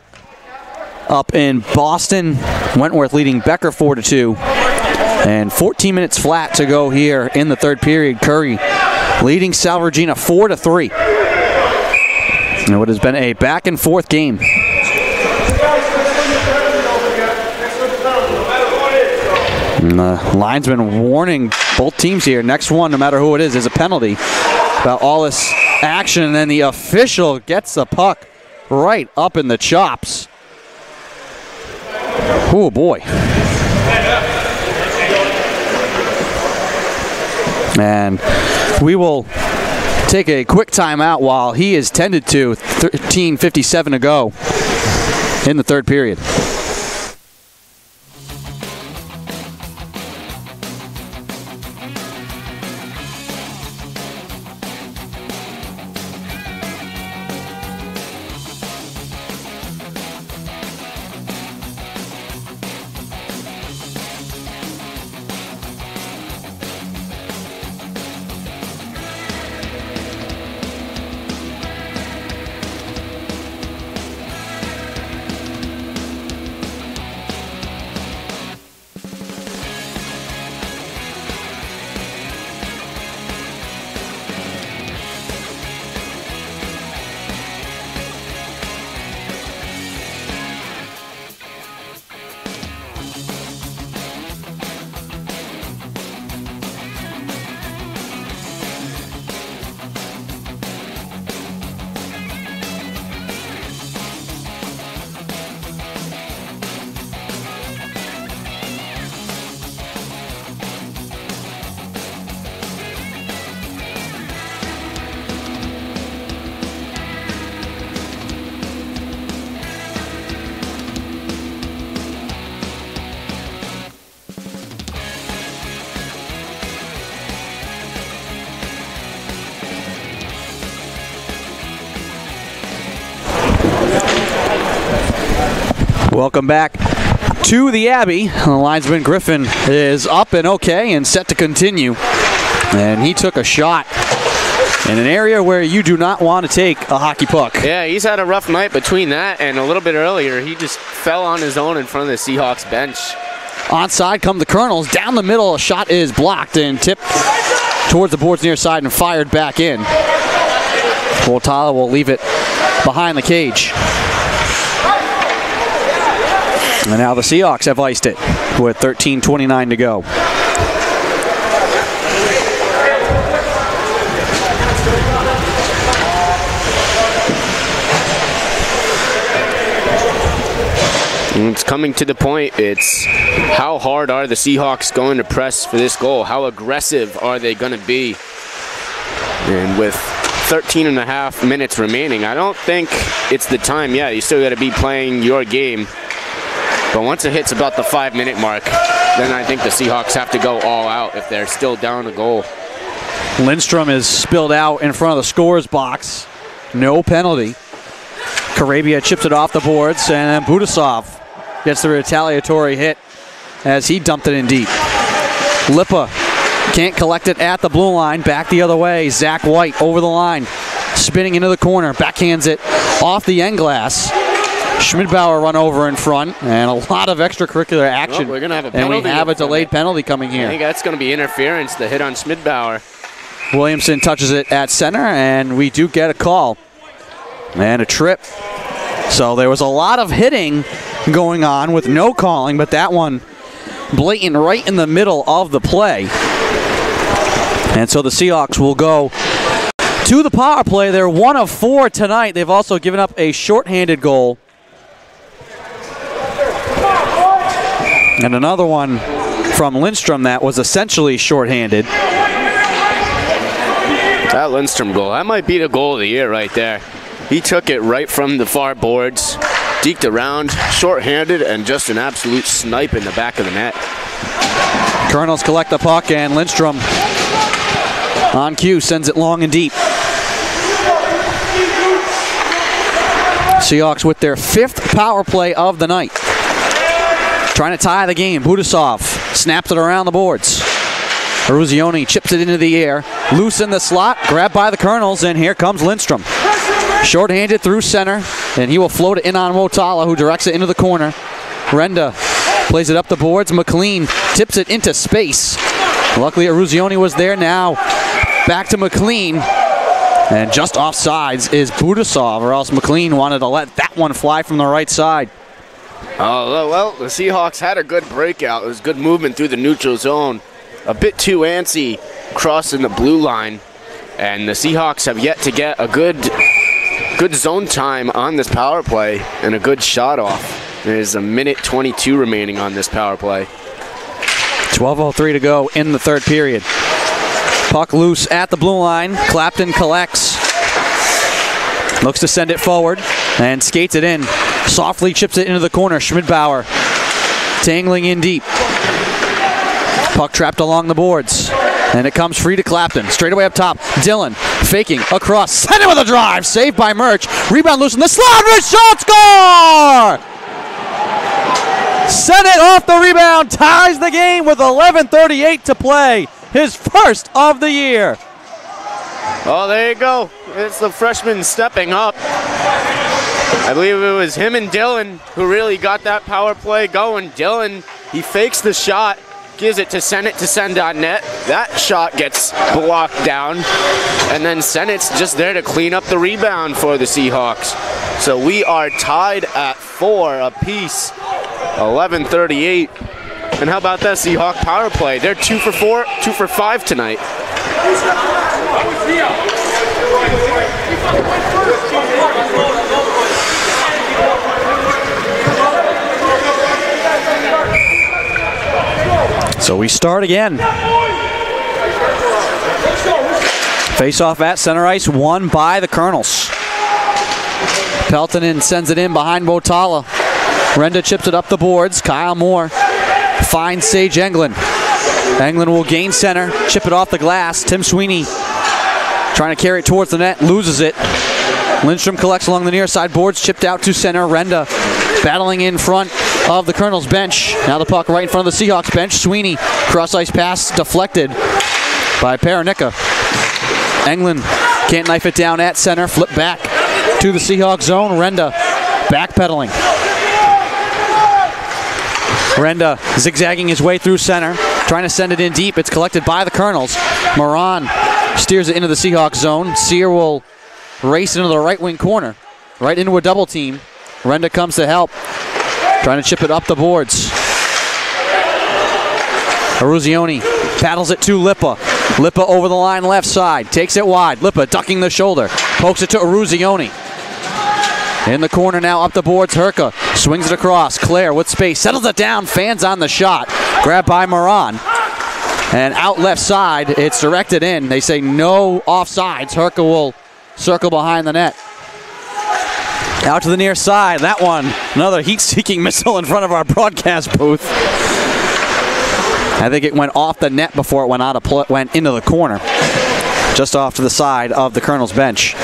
up in Boston, Wentworth leading Becker 4-2. And 14 minutes flat to go here in the third period. Curry leading Salve Regina 4-3. And what has been a back and forth game. And the linesman warning both teams here. Next one, no matter who it is a penalty. About all this action, and then the official gets the puck right up in the chops. Oh boy. And we will take a quick timeout while he is tended to. 13:57 to go in the third period. Welcome back to the Abbey. The linesman Griffin is up and okay and set to continue. And he took a shot in an area where you do not want to take a hockey puck. Yeah, he's had a rough night between that and a little bit earlier. He just fell on his own in front of the Seahawks bench. Onside come the Colonels. Down the middle, a shot is blocked and tipped towards the boards near side and fired back in. Tyler will leave it behind the cage. And now the Seahawks have iced it with 13:29 to go. And it's coming to the point. It's how hard are the Seahawks going to press for this goal? How aggressive are they going to be? And with 13 and a half minutes remaining, I don't think it's the time yet. You still got to be playing your game. But once it hits about the 5-minute mark, then I think the Seahawks have to go all out if they're still down a goal. Lindstrom is spilled out in front of the scorer's box. No penalty. Karabia chips it off the boards, and then Budasov gets the retaliatory hit as he dumped it in deep. Lipa can't collect it at the blue line. Back the other way. Zach White over the line. Spinning into the corner. Backhands it off the end glass. Schmidbauer run over in front, and a lot of extracurricular action. We're gonna have a penalty, and we have a delayed penalty coming here. I think that's going to be interference, the hit on Schmidbauer. Williamson touches it at center, and we do get a call. And a trip. So there was a lot of hitting going on with no calling, but that one blatant right in the middle of the play. And so the Seahawks will go to the power play. They're 1 of 4 tonight. They've also given up a shorthanded goal. And another one from Lindstrom that was essentially shorthanded. That Lindstrom goal, that might be the goal of the year right there. He took it right from the far boards, deked around, shorthanded, and just an absolute snipe in the back of the net. Colonels collect the puck, and Lindstrom on cue sends it long and deep. Seahawks with their 5th power play of the night. Trying to tie the game. Budasov snaps it around the boards. Eruzione chips it into the air. Loose in the slot. Grabbed by the Colonels, and here comes Lindstrom. Short-handed through center, and he will float it in on Motala, who directs it into the corner. Renda plays it up the boards. McLean tips it into space. Luckily, Eruzione was there now. Back to McLean. And just off sides is Budasov, or else McLean wanted to let that one fly from the right side. Oh, well, the Seahawks had a good breakout. It was good movement through the neutral zone. A bit too antsy crossing the blue line. And the Seahawks have yet to get a good zone time on this power play and a good shot off. There's a minute 22 remaining on this power play. 12:03 to go in the third period. Puck loose at the blue line. Clapton collects. Looks to send it forward and skates it in. Softly chips it into the corner. Schmidbauer tangling in deep. Puck trapped along the boards. And it comes free to Clapton. Straight away up top. Dillon faking across. Send it with a drive. Saved by Murch. Rebound loose in the slot. Rich shot score! Sent it off the rebound. Ties the game with 11:38 to play. His first of the year. Oh, there you go. It's the freshman stepping up. I believe it was him and Dillon who really got that power play going. Dillon, he fakes the shot, gives it to Sennett to send on net. That shot gets blocked down, and then Sennett's just there to clean up the rebound for the Seahawks. So we are tied at 4 apiece, 11:38. And how about that Seahawk power play? They're 2 for 4, 2 for 5 tonight. So we start again. Face-off at center ice, won by the Colonels. Peltonen sends it in behind Motala. Renda chips it up the boards. Kyle Moore finds Sage Englund. Englund will gain center, chip it off the glass. Tim Sweeney trying to carry it towards the net, loses it. Lindstrom collects along the near side, boards chipped out to center. Renda battling in front of the Colonels bench. Now the puck right in front of the Seahawks bench. Sweeney, cross-ice pass deflected by Paranika. Englund can't knife it down at center, flip back to the Seahawks zone. Renda backpedaling. Renda zigzagging his way through center, trying to send it in deep. It's collected by the Colonels. Moran steers it into the Seahawks zone. Sear will race into the right wing corner, right into a double team. Renda comes to help, trying to chip it up the boards. Eruzione paddles it to Lippa. Lippa over the line left side, takes it wide. Lippa ducking the shoulder, pokes it to Eruzione. In the corner now, up the boards, Herka swings it across. Claire with space, settles it down, fans on the shot. Grabbed by Moran. And out left side, it's directed in. They say no offsides. Herka will circle behind the net. Out to the near side, that one, another heat-seeking missile in front of our broadcast booth. I think it went off the net before it went out of play, went into the corner, just off to the side of the Colonel's bench.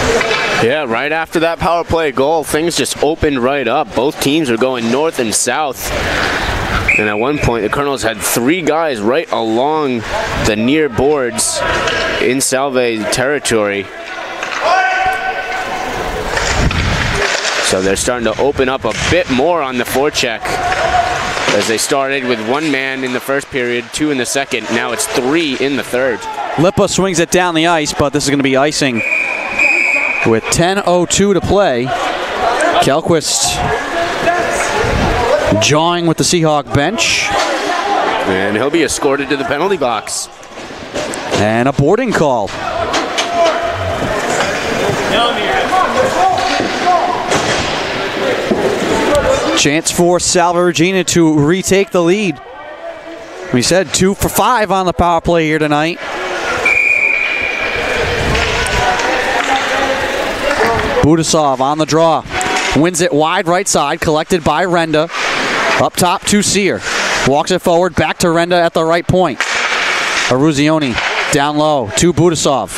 Yeah, right after that power play goal, things just opened right up. Both teams are going north and south. And at one point, the Colonels had 3 guys right along the near boards in Salve territory. So they're starting to open up a bit more on the forecheck, as they started with 1 man in the first period, 2 in the second. Now it's 3 in the third. Lippa swings it down the ice, but this is going to be icing with 10:02 to play. Kelquist jawing with the Seahawk bench. And he'll be escorted to the penalty box. And a boarding call. Chance for Salve Regina to retake the lead. We said 2 for 5 on the power play here tonight. Budasov on the draw. Wins it wide right side, collected by Renda. Up top to Sear. Walks it forward, back to Renda at the right point. Eruzione down low to Budasov.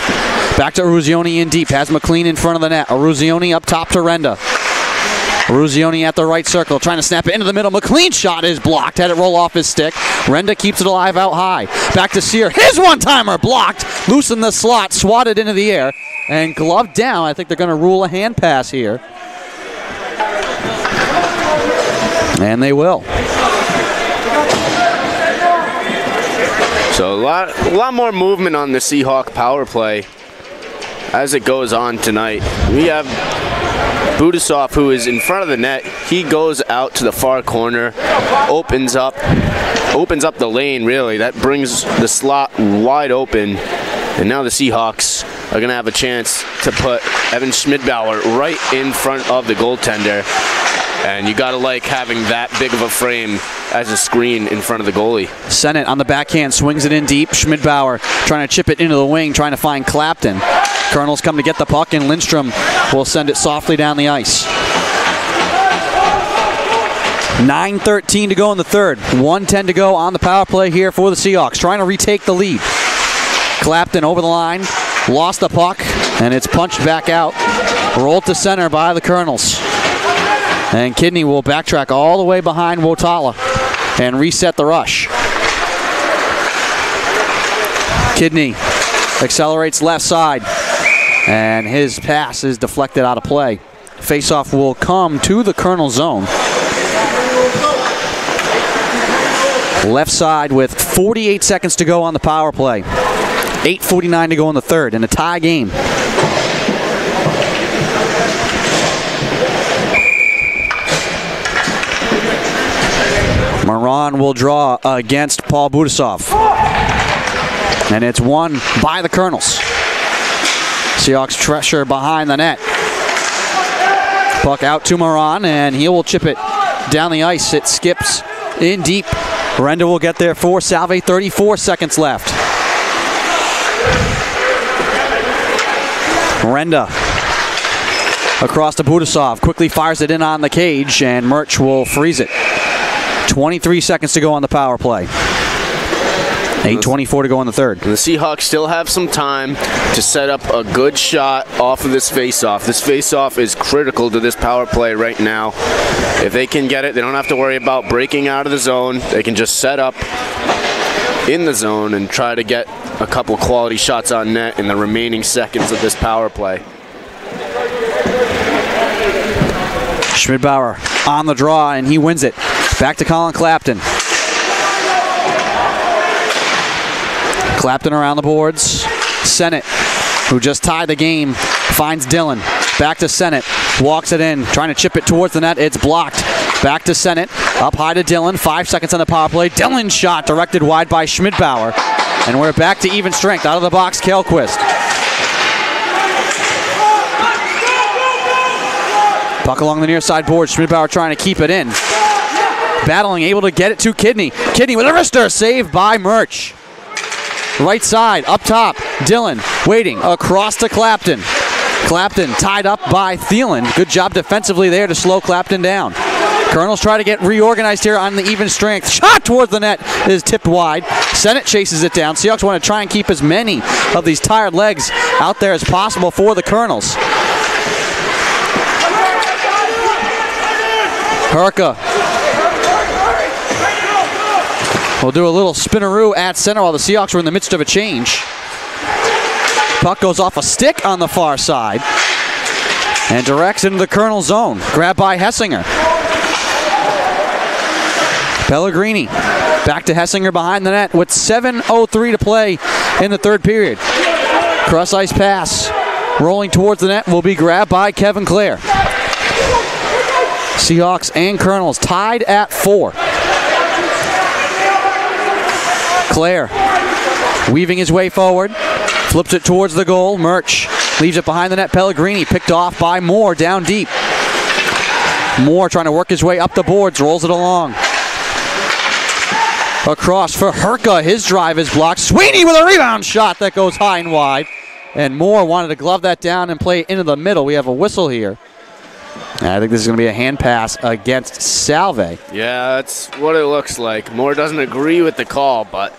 Back to Eruzione in deep. Has McLean in front of the net. Eruzione up top to Renda. Eruzione at the right circle, trying to snap it into the middle. McLean's shot is blocked. Had it roll off his stick. Renda keeps it alive out high. Back to Sear. His one-timer blocked. Loose in the slot, swatted into the air. and glove down. I think they're going to rule a hand pass here. And they will. So a lot more movement on the Seahawk power play as it goes on tonight. We have Budasov, who is in front of the net. He goes out to the far corner, opens up the lane, really. That brings the slot wide open. And now the Seahawks are going to have a chance to put Evan Schmidbauer right in front of the goaltender. And you got to like having that big of a frame as a screen in front of the goalie. Sennett on the backhand, swings it in deep. Schmidbauer trying to chip it into the wing, trying to find Clapton. Colonels come to get the puck, and Lindstrom will send it softly down the ice. 9:13 to go in the third. 1:10 to go on the power play here for the Seahawks, trying to retake the lead. Clapton over the line, lost the puck, and it's punched back out. Rolled to center by the Colonels. And Kidney will backtrack all the way behind Wotala and reset the rush. Kidney accelerates left side, and his pass is deflected out of play. Faceoff will come to the Colonel zone. Left side with 48 seconds to go on the power play. 8:49 to go in the third, in a tie game. Moran will draw against Paul Budasov. And it's won by the Colonels. Seahawks pressure behind the net. Puck out to Moran, and he will chip it down the ice. It skips in deep. Renda will get there for Salve. 34 seconds left. Renda across to Budasov. Quickly fires it in on the cage, and Murch will freeze it. 23 seconds to go on the power play. 8:24 to go in the third. And the Seahawks still have some time to set up a good shot off of this face-off. This face-off is critical to this power play right now. If they can get it, they don't have to worry about breaking out of the zone. They can just set up in the zone and try to get a couple quality shots on net in the remaining seconds of this power play. Schmidbauer on the draw, and he wins it. Back to Colin Clapton. Clapton around the boards. Sennett, who just tied the game, finds Dillon. Back to Sennett. Walks it in, trying to chip it towards the net. It's blocked. Back to Sennett. Up high to Dillon. 5 seconds on the power play. Dillon's shot directed wide by Schmidbauer. And we're back to even strength. Out of the box, Kjellquist. Puck along the near side board. Schmidbauer trying to keep it in. Battling, able to get it to Kidney. Kidney with a wrister, saved by Murch. Right side, up top, Dillon waiting across to Clapton. Clapton tied up by Thielen. Good job defensively there to slow Clapton down. Colonels try to get reorganized here on the even strength. Shot towards the net is tipped wide. Sennett chases it down. Seahawks want to try and keep as many of these tired legs out there as possible for the Colonels. Herka will do a little spinneroo at center while the Seahawks are in the midst of a change. Puck goes off a stick on the far side and directs into the Colonel zone. Grabbed by Hessinger. Pellegrini back to Hessinger behind the net with 7:03 to play in the third period. Cross ice pass rolling towards the net will be grabbed by Kevin Clare. Seahawks and Colonels tied at 4. Clare weaving his way forward, flips it towards the goal. Murch leaves it behind the net. Pellegrini picked off by Moore down deep. Moore trying to work his way up the boards, rolls it along. Across for Herka, his drive is blocked. Sweeney with a rebound shot that goes high and wide. And Moore wanted to glove that down and play it into the middle. We have a whistle here. And I think this is going to be a hand pass against Salve. Yeah, that's what it looks like. Moore doesn't agree with the call, but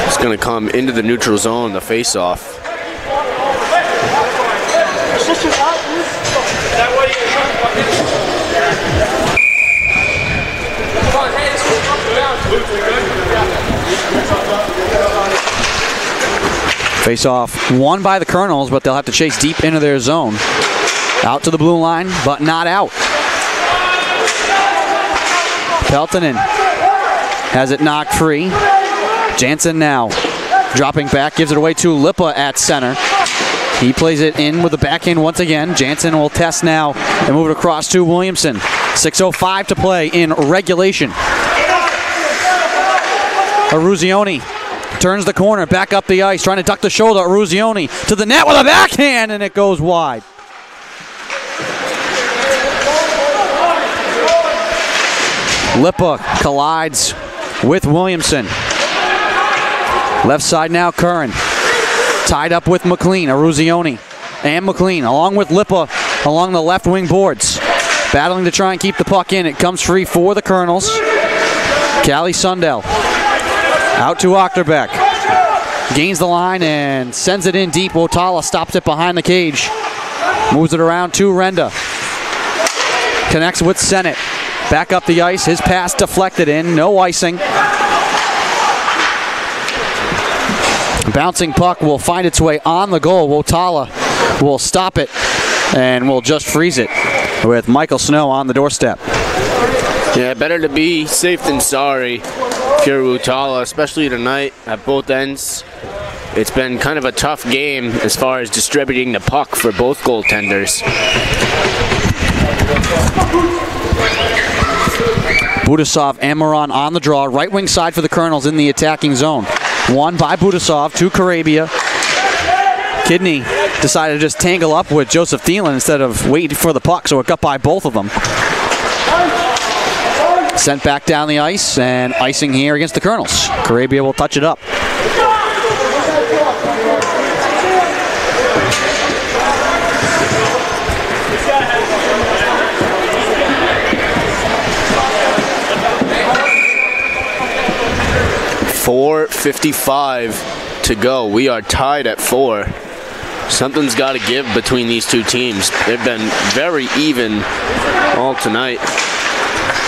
it's going to come into the neutral zone, the face-off. Face off won by the Colonels, but they'll have to chase deep into their zone. Out to the blue line, but not out. Peltonen has it knocked free. Jansen now dropping back, gives it away to Lippa at center. He plays it in with the backhand once again. Jansen will test now and move it across to Williamson. 6:05 to play in regulation. Aruzioni turns the corner, back up the ice, trying to duck the shoulder. Aruzioni to the net with a backhand, and it goes wide. Lippa collides with Williamson. Left side now, Curran. Tied up with McLean, Aruzioni, and McLean, along with Lippa, along the left wing boards. Battling to try and keep the puck in. It comes free for the Colonels. Callie Sundell. Out to Achterbeck. Gains the line and sends it in deep. Wotala stops it behind the cage. Moves it around to Renda. Connects with Sennett. Back up the ice. His pass deflected in. No icing. Bouncing puck will find its way on the goal. Wotala will stop it and will just freeze it with Michael Snow on the doorstep. Yeah, better to be safe than sorry if you're Wotala, especially tonight at both ends. It's been kind of a tough game as far as distributing the puck for both goaltenders. Budasov and Moran on the draw. Right wing side for the Colonels in the attacking zone. Won by Budasov to Karabia. Kidney decided to just tangle up with Joseph Thielen instead of waiting for the puck, so it got by both of them. Sent back down the ice, and icing here against the Colonels. Karabia will touch it up. .455 to go. We are tied at 4. Something's got to give between these two teams. They've been very even all tonight.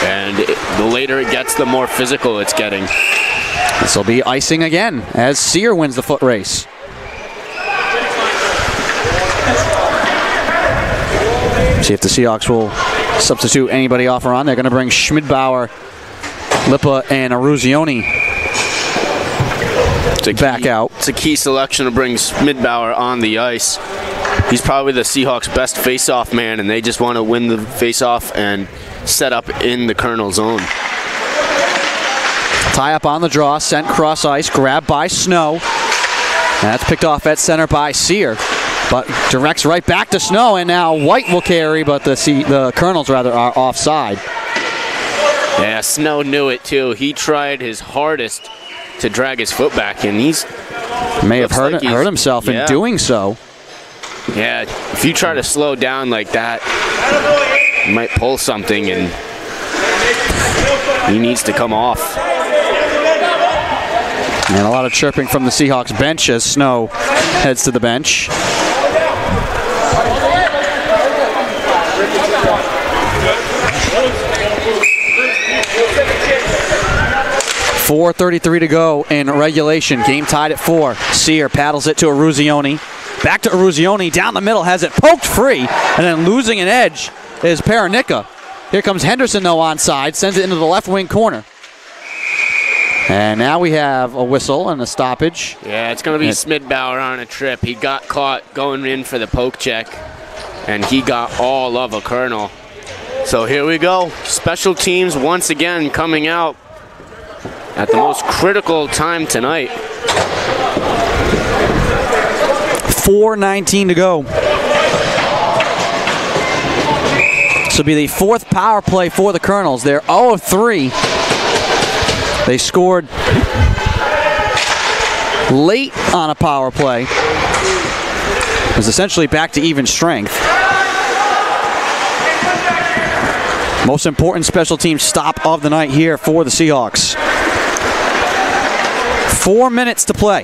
And the later it gets, the more physical it's getting. This will be icing again as Sear wins the foot race. See if the Seahawks will substitute anybody off or on. They're going to bring Schmidbauer, Lippa, and Aruzioni back out. It's a key selection to bring Schmidbauer on the ice. He's probably the Seahawks' best face-off man, and they just want to win the face-off and set up in the Colonel zone. Tie up on the draw, sent cross ice, grabbed by Snow. And that's picked off at center by Sear, but directs right back to Snow, and now White will carry, but the Colonels rather are offside. Yeah, Snow knew it too. He tried his hardest to drag his foot back, and he's may have hurt himself in doing so. Yeah, if you try to slow down like that, you might pull something, and he needs to come off. And a lot of chirping from the Seahawks bench as Snow heads to the bench. .433 to go in regulation. Game tied at 4. Sear paddles it to Aruzioni. Back to Aruzioni. Down the middle. Has it poked free. And then losing an edge is Paranika. Here comes Henderson, though, onside. Sends it into the left wing corner. And now we have a whistle and a stoppage. Yeah, it's going to be Schmidbauer on a trip. He got caught going in for the poke check, and he got all of a Colonel. So here we go. Special teams once again coming out at the most critical time tonight. 4:19 to go. This will be the 4th power play for the Colonels. They're 0 of 3. They scored late on a power play. It was essentially back to even strength. Most important special team stop of the night here for the Seahawks. 4 minutes to play.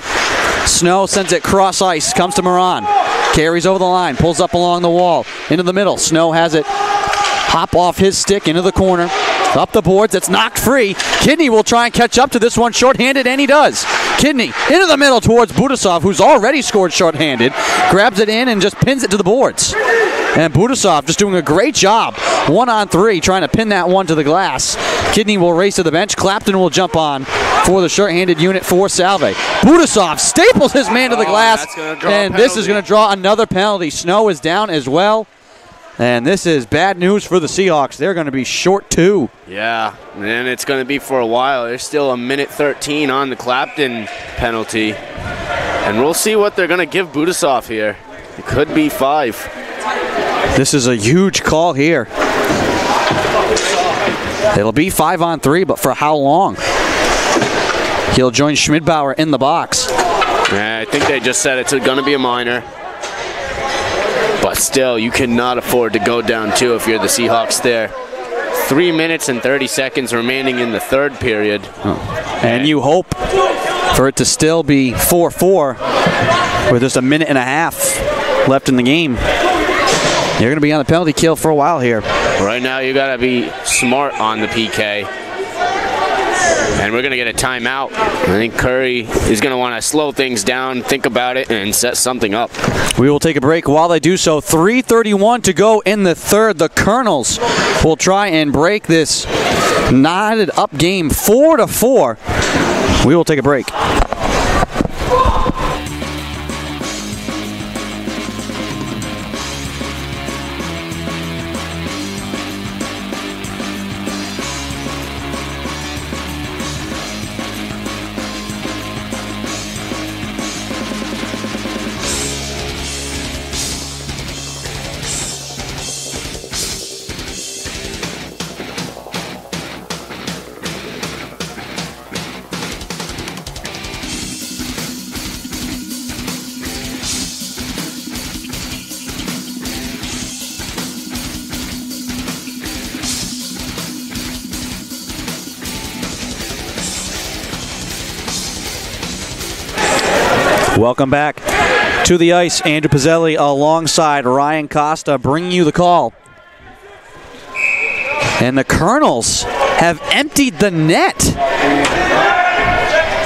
Snow sends it cross ice, comes to Moran. Carries over the line, pulls up along the wall, into the middle. Snow has it hop off his stick into the corner. Up the boards, it's knocked free. Kidney will try and catch up to this one shorthanded, and he does. Kidney into the middle towards Budasov, who's already scored shorthanded. Grabs it in and just pins it to the boards. And Budasov just doing a great job. 1-on-3, trying to pin that one to the glass. Kidney will race to the bench. Clapton will jump on for the shorthanded unit for Salve. Budasov staples his man to the glass, and this is going to draw another penalty. Snow is down as well. And this is bad news for the Seahawks. They're going to be short 2. Yeah, and it's going to be for a while. There's still a minute 13 on the Clapton penalty. And we'll see what they're going to give Budasov here. It could be 5. This is a huge call here. It'll be 5-on-3, but for how long? He'll join Schmidbauer in the box. Yeah, I think they just said it's going to be a minor. But still, you cannot afford to go down 2 if you're the Seahawks there. 3 minutes and 30 seconds remaining in the third period. And you hope for it to still be 4-4 with just a minute and a half left in the game. You're going to be on the penalty kill for a while here. Right now, you got to be smart on the PK. And we're going to get a timeout. I think Curry is going to want to slow things down, think about it, and set something up. We will take a break while they do so. 3:31 to go in the third. The Colonels will try and break this knotted up game 4-4. We will take a break. Welcome back to the ice. Andrew Pizzelli alongside Ryan Costa bringing you the call. And the Colonels have emptied the net.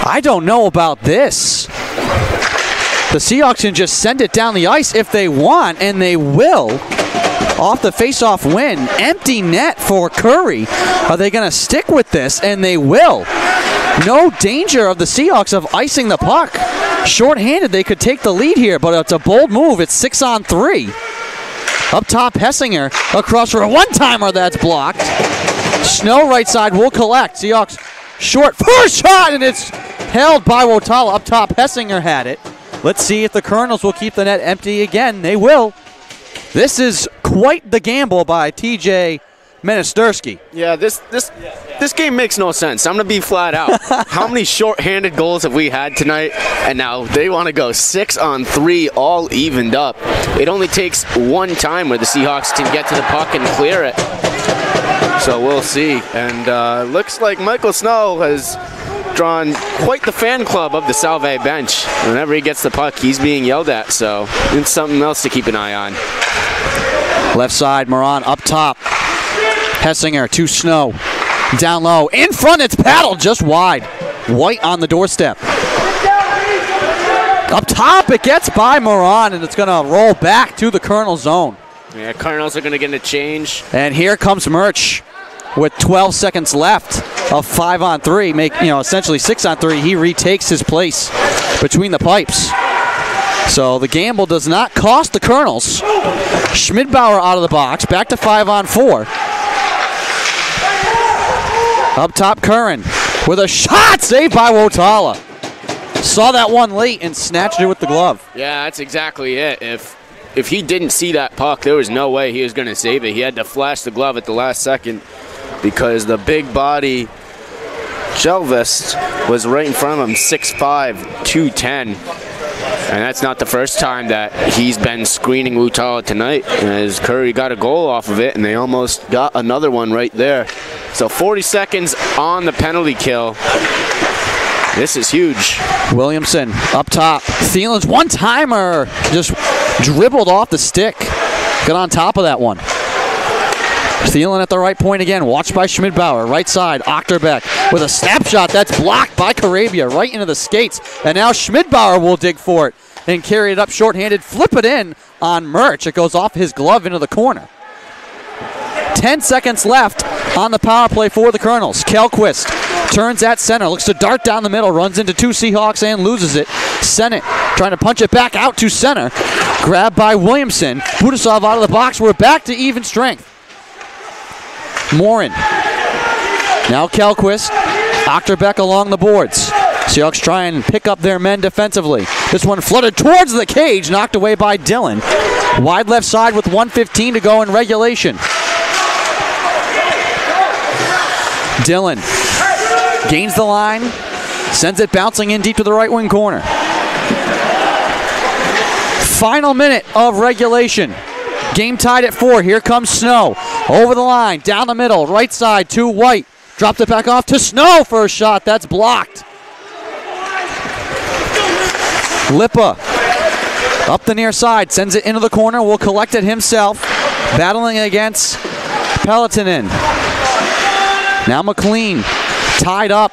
I don't know about this. The Seahawks can just send it down the ice if they want, and they will. Off the face-off win. Empty net for Curry. Are they going to stick with this? And they will. No danger of the Seahawks of icing the puck. Short-handed, they could take the lead here, but it's a bold move. It's 6-on-3. Up top, Hessinger across for a one-timer that's blocked. Snow right side will collect. Seahawks short first shot, and it's held by Wotala. Up top, Hessinger had it. Let's see if the Colonels will keep the net empty again. They will. This is quite the gamble by TJ Menesterski. Yeah, this game makes no sense. I'm going to be flat out. How many short-handed goals have we had tonight? And now they want to go 6-on-3, all evened up. It only takes one time where the Seahawks can get to the puck and clear it. So we'll see. And looks like Michael Snow has drawn quite the fan club of the Salve bench. Whenever he gets the puck, he's being yelled at. So it's something else to keep an eye on. Left side, Moran up top. Hessinger to Snow. Down low. In front, it's paddled just wide. White on the doorstep. Up top, it gets by Moran, and it's going to roll back to the Colonel zone. Yeah, Colonels are going to get a change. And here comes Murch with 12 seconds left of 5-on-3. Essentially 6-on-3. He retakes his place between the pipes. So the gamble does not cost the Colonels. Schmidbauer out of the box. Back to 5-on-4. Up top, Curran with a shot saved by Wotala. Saw that one late and snatched it with the glove. Yeah, that's exactly it. If he didn't see that puck, there was no way he was going to save it. He had to flash the glove at the last second because the big body Shelvest was right in front of him, 6'5", 210. And that's not the first time that he's been screening Wotala tonight, as Curry got a goal off of it, and they almost got another one right there. So 40 seconds on the penalty kill. This is huge. Williamson up top. Thielen's one-timer just dribbled off the stick. Got on top of that one. Thielen at the right point again, watched by Schmidbauer. Right side, Achterbeck with a snapshot that's blocked by Carabia right into the skates. And now Schmidbauer will dig for it and carry it up shorthanded, flip it in on Murch. It goes off his glove into the corner. 10 seconds left on the power play for the Colonels. Kelquist turns at center, looks to dart down the middle, runs into two Seahawks and loses it. Sennett trying to punch it back out to center. Grabbed by Williamson. Budasov out of the box. We're back to even strength. Morin. Now Kelquist. Achterbeck along the boards. Seahawks try and pick up their men defensively. This one flooded towards the cage, knocked away by Dillon. Wide left side with 1:15 to go in regulation. Dillon gains the line, sends it bouncing in deep to the right wing corner. Final minute of regulation. Game tied at 4. Here comes Snow. Over the line, down the middle, right side to White. Dropped it back off to Snow for a shot. That's blocked. Lippa up the near side, sends it into the corner, will collect it himself. Battling against Peltonen. Now McLean tied up.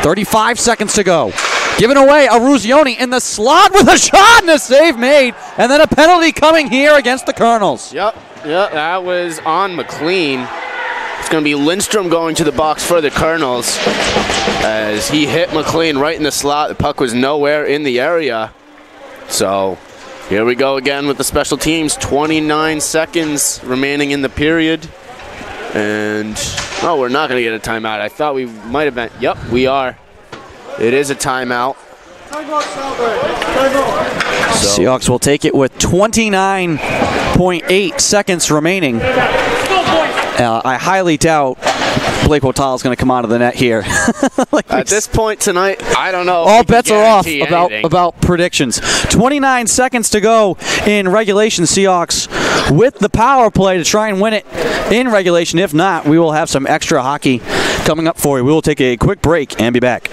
35 seconds to go. Given away, Aruzioni in the slot with a shot and a save made. And then a penalty coming here against the Colonels. Yep, that was on McLean. It's going to be Lindstrom going to the box for the Colonels as he hit McLean right in the slot. The puck was nowhere in the area. So here we go again with the special teams. 29 seconds remaining in the period. And, oh, we're not going to get a timeout. I thought we might have been. Yep, we are. It is a timeout. Seahawks will take it with 29.8 seconds remaining. I highly doubt Blake O'Tall is going to come out of the net here. At this point tonight, I don't know. All bets are off about predictions. 29 seconds to go in regulation. Seahawks with the power play to try and win it in regulation. If not, we will have some extra hockey coming up for you. We will take a quick break and be back.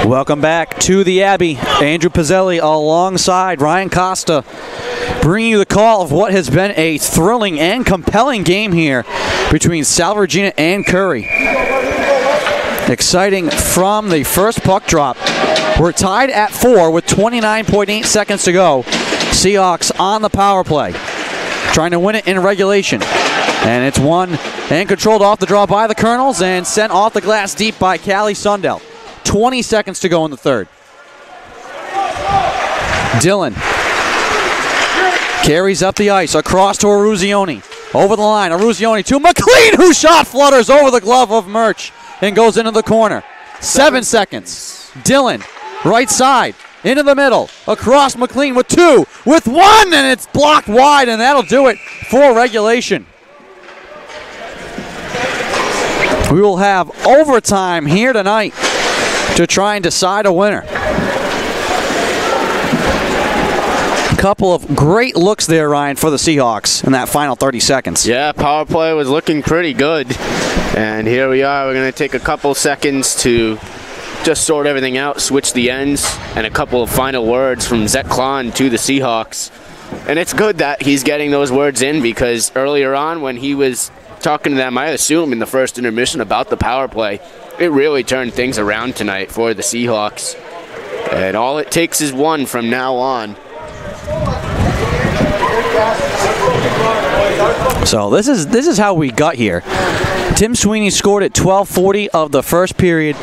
Welcome back to the Abbey. Andrew Pizzelli alongside Ryan Costa, bringing you the call of what has been a thrilling and compelling game here between Salve Regina and Curry. Exciting from the first puck drop. We're tied at 4 with 29.8 seconds to go. Seahawks on the power play, trying to win it in regulation. And it's won and controlled off the draw by the Colonels and sent off the glass deep by Callie Sundell. 20 seconds to go in the third. Dillon carries up the ice across to Aruzioni. Over the line, Aruzioni to McLean, whose shot flutters over the glove of Murch and goes into the corner. 7 seconds. Dillon, right side, into the middle, across McLean with 2, with 1, and it's blocked wide, and that'll do it for regulation. We will have overtime here tonight to try and decide a winner. A couple of great looks there, Ryan, for the Seahawks in that final 30 seconds. Yeah, power play was looking pretty good. And here we are. We're going to take a couple seconds to just sort everything out, switch the ends, and a couple of final words from Zach Klon to the Seahawks. And it's good that he's getting those words in, because earlier on when he was talking to them, I assume in the first intermission, about the power play, it really turned things around tonight for the Seahawks. And all it takes is one from now on. So this is how we got here. Tim Sweeney scored at 12:40 of the first period.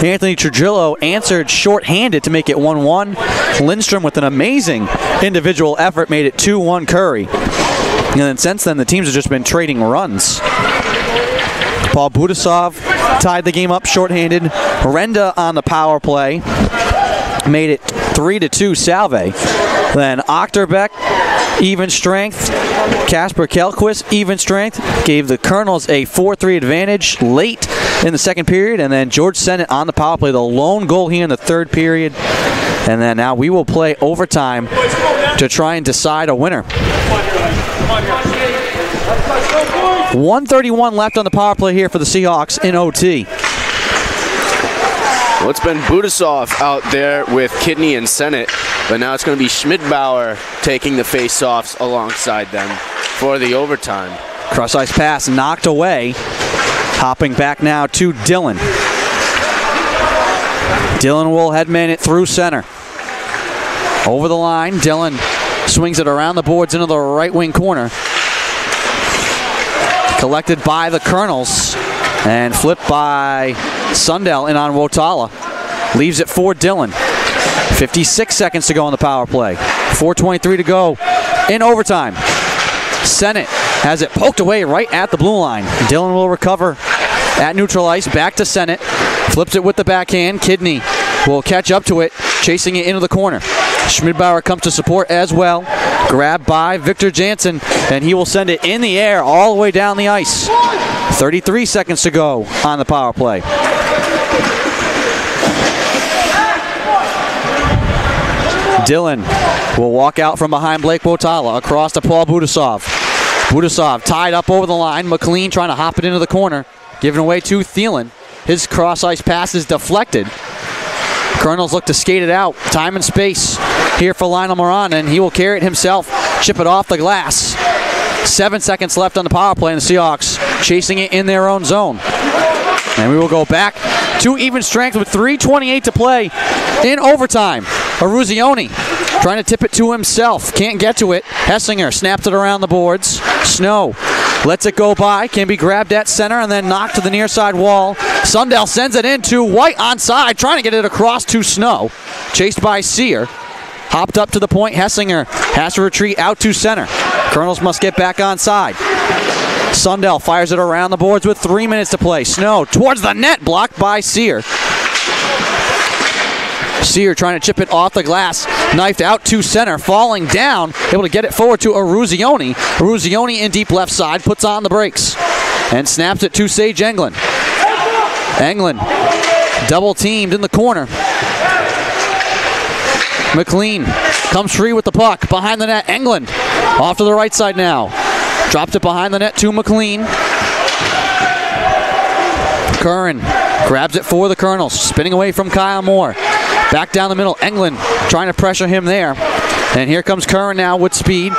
Anthony Trujillo answered shorthanded to make it 1-1. Lindstrom, with an amazing individual effort, made it 2-1 Curry. And then since then, the teams have just been trading runs. Paul Budasov tied the game up shorthanded. Renda on the power play made it 3-2 Salve. Then Ochterbeck, even strength. Casper Kelquist, even strength. Gave the Colonels a 4-3 advantage late in the second period. And then George Sennett on the power play, the lone goal here in the third period. And then now we will play overtime to try and decide a winner. 1:31 left on the power play here for the Seahawks in OT. Well, it's been Budasov out there with Kidney and Sennett, but now it's going to be Schmidbauer taking the face-offs alongside them for the overtime. Cross-ice pass knocked away. Hopping back now to Dillon. Dillon will headman it through center. Over the line, Dillon swings it around the boards into the right wing corner. Collected by the Colonels and flipped by Sundell in on Wotala. Leaves it for Dillon. 56 seconds to go on the power play. 4:23 to go in overtime. Sennett has it poked away right at the blue line. Dillon will recover at neutral ice. Back to Sennett. Flips it with the backhand. Kidney will catch up to it, chasing it into the corner. Schmidbauer comes to support as well. Grabbed by Victor Jansen, and he will send it in the air all the way down the ice. 33 seconds to go on the power play. Dillon will walk out from behind Blake Wotala across to Paul Budasov. Budasov tied up over the line. McLean trying to hop it into the corner. Giving away to Thielen. His cross-ice pass is deflected. Colonels look to skate it out. Time and space here for Lionel Moran, and he will carry it himself. Chip it off the glass. 7 seconds left on the power play, and the Seahawks chasing it in their own zone. And we will go back to even strength with 3:28 to play in overtime. Aruzioni trying to tip it to himself. Can't get to it. Hessinger snaps it around the boards. Snow lets it go by. Can be grabbed at center and then knocked to the near side wall. Sundell sends it in to White onside, trying to get it across to Snow. Chased by Sear. Hopped up to the point. Hessinger has to retreat out to center. Colonels must get back onside. Sundell fires it around the boards with 3 minutes to play. Snow towards the net, blocked by Sear. Sear trying to chip it off the glass, knifed out to center, falling down, able to get it forward to Aruzioni. Aruzioni in deep left side, puts on the brakes, and snaps it to Sage Englund. Englund double teamed in the corner. McLean comes free with the puck, behind the net, Englund off to the right side now. Dropped it behind the net to McLean. Curran grabs it for the Colonels, spinning away from Kyle Moore. Back down the middle, Englund trying to pressure him there. And here comes Curran now with speed.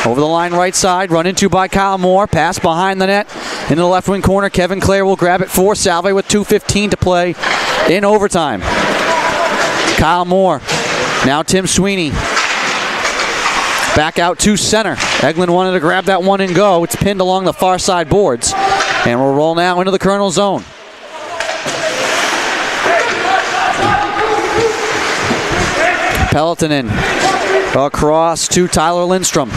Over the line right side, run into by Kyle Moore. Pass behind the net into the left wing corner. Kevin Clare will grab it for Salve with 2:15 to play in overtime. Kyle Moore, now Tim Sweeney. Back out to center. Englund wanted to grab that one and go. It's pinned along the far side boards. And we'll roll now into the Colonel zone. Peltonen across to Tyler Lindstrom.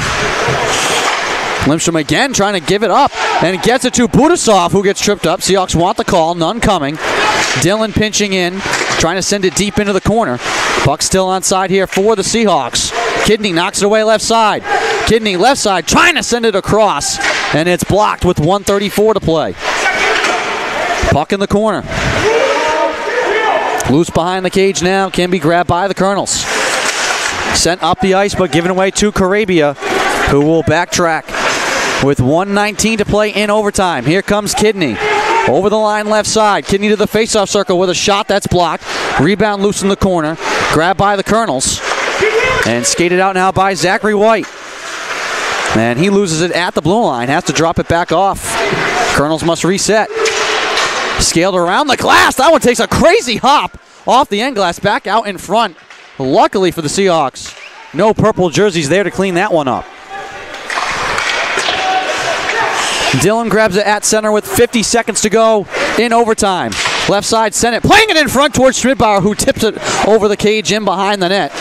Lindstrom again trying to give it up, and gets it to Budasov, who gets tripped up. Seahawks want the call, none coming. Dillon pinching in, trying to send it deep into the corner. Puck still onside here for the Seahawks. Kidney knocks it away left side. Kidney left side trying to send it across, and it's blocked with 1:34 to play. Puck in the corner. Loose behind the cage now, can be grabbed by the Colonels. Sent up the ice, but given away to Carabia, who will backtrack with 1:19 to play in overtime. Here comes Kidney. Over the line left side. Kidney to the faceoff circle with a shot that's blocked. Rebound loose in the corner. Grabbed by the Colonels. And skated out now by Zachary White. And he loses it at the blue line. Has to drop it back off. Colonels must reset. Scaled around the glass. That one takes a crazy hop off the end glass. Back out in front. Luckily for the Seahawks, no purple jerseys there to clean that one up. Dillon grabs it at center with 50 seconds to go in overtime. Left side, Sennett playing it in front towards Schmidbauer, who tips it over the cage in behind the net.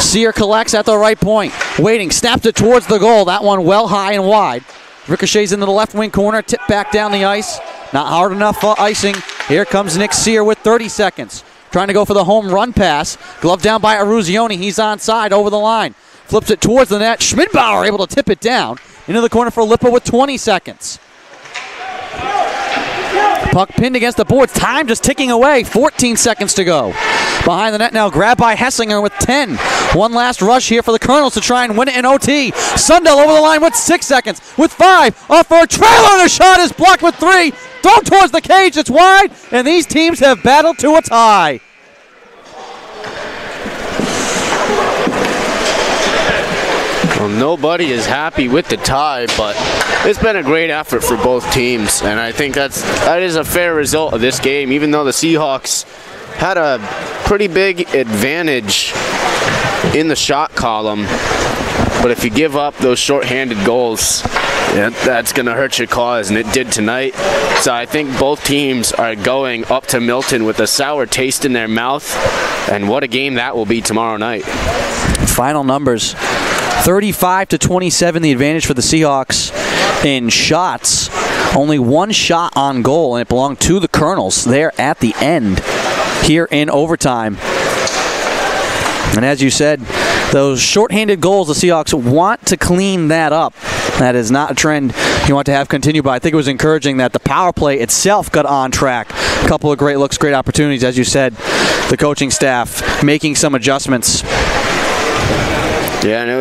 Sear collects at the right point. Waiting, snaps it towards the goal. That one well high and wide. Ricochets into the left wing corner, tipped back down the ice. Not hard enough for icing. Here comes Nick Sear with 30 seconds. trying to go for the home run pass. Glove down by Aruzioni. He's onside over the line. Flips it towards the net. Schmidbauer able to tip it down into the corner for Lippa with 20 seconds. Puck pinned against the boards. Time just ticking away. 14 seconds to go. Behind the net now, grabbed by Hessinger with 10. One last rush here for the Colonels to try and win it in OT. Sundell over the line with 6 seconds. With 5. Off for a trailer, and a shot is blocked with 3. Thrown towards the cage. It's wide, and these teams have battled to a tie. Well, nobody is happy with the tie, but it's been a great effort for both teams, and I think that is a fair result of this game, even though the Seahawks had a pretty big advantage in the shot column. But if you give up those shorthanded goals, that's going to hurt your cause, and it did tonight. So I think both teams are going up to Milton with a sour taste in their mouth, and what a game that will be tomorrow night. Final numbers. 35-27, the advantage for the Seahawks in shots. Only one shot on goal, and it belonged to the Colonels there at the end here in overtime. And as you said, those shorthanded goals, the Seahawks want to clean that up. That is not a trend you want to have continue, but I think it was encouraging that the power play itself got on track. A couple of great looks, great opportunities, as you said. The coaching staff making some adjustments. Yeah, and it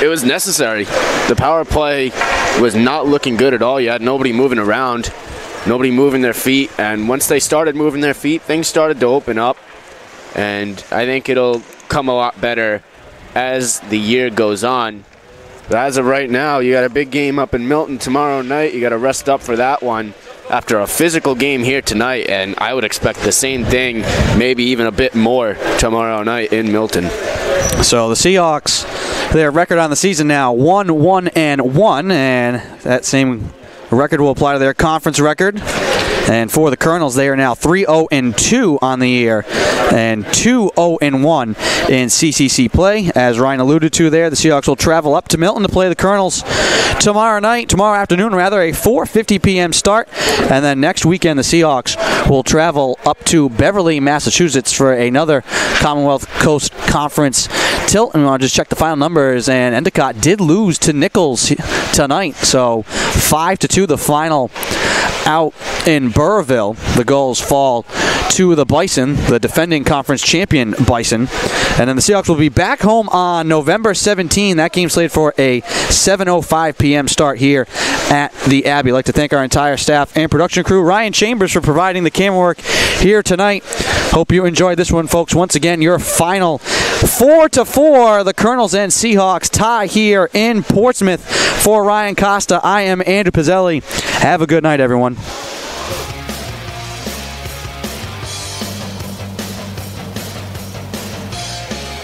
was necessary. The power play was not looking good at all. You had nobody moving around, nobody moving their feet, and once they started moving their feet, things started to open up, and I think it'll come a lot better as the year goes on. But as of right now, you got a big game up in Milton tomorrow night. You got to rest up for that one after a physical game here tonight, and I would expect the same thing, maybe even a bit more tomorrow night in Milton. So the Seahawks, their record on the season now, 1-1-1, and that same record will apply to their conference record. And for the Colonels, they are now 3-0-2 on the year and 2-0-1 in CCC play. As Ryan alluded to there, the Seahawks will travel up to Milton to play the Colonels tomorrow afternoon, a 4:50 p.m. start. And then next weekend, the Seahawks will travel up to Beverly, Massachusetts for another Commonwealth Coast Conference tilt. And I'll just check the final numbers, and Endicott did lose to Nichols tonight. So 5-2 the final out in Burrville. The goals fall to the Bison, the defending conference champion Bison. And then the Seahawks will be back home on November 17. That game slated for a 7:05 p.m. start here at the Abbey. I'd like to thank our entire staff and production crew. Ryan Chambers for providing the camera work here tonight. Hope you enjoyed this one, folks. Once again, your final 4-4. The Colonels and Seahawks tie here in Portsmouth. For Ryan Costa, I am Andrew Pizzelli. Have a good night, everyone.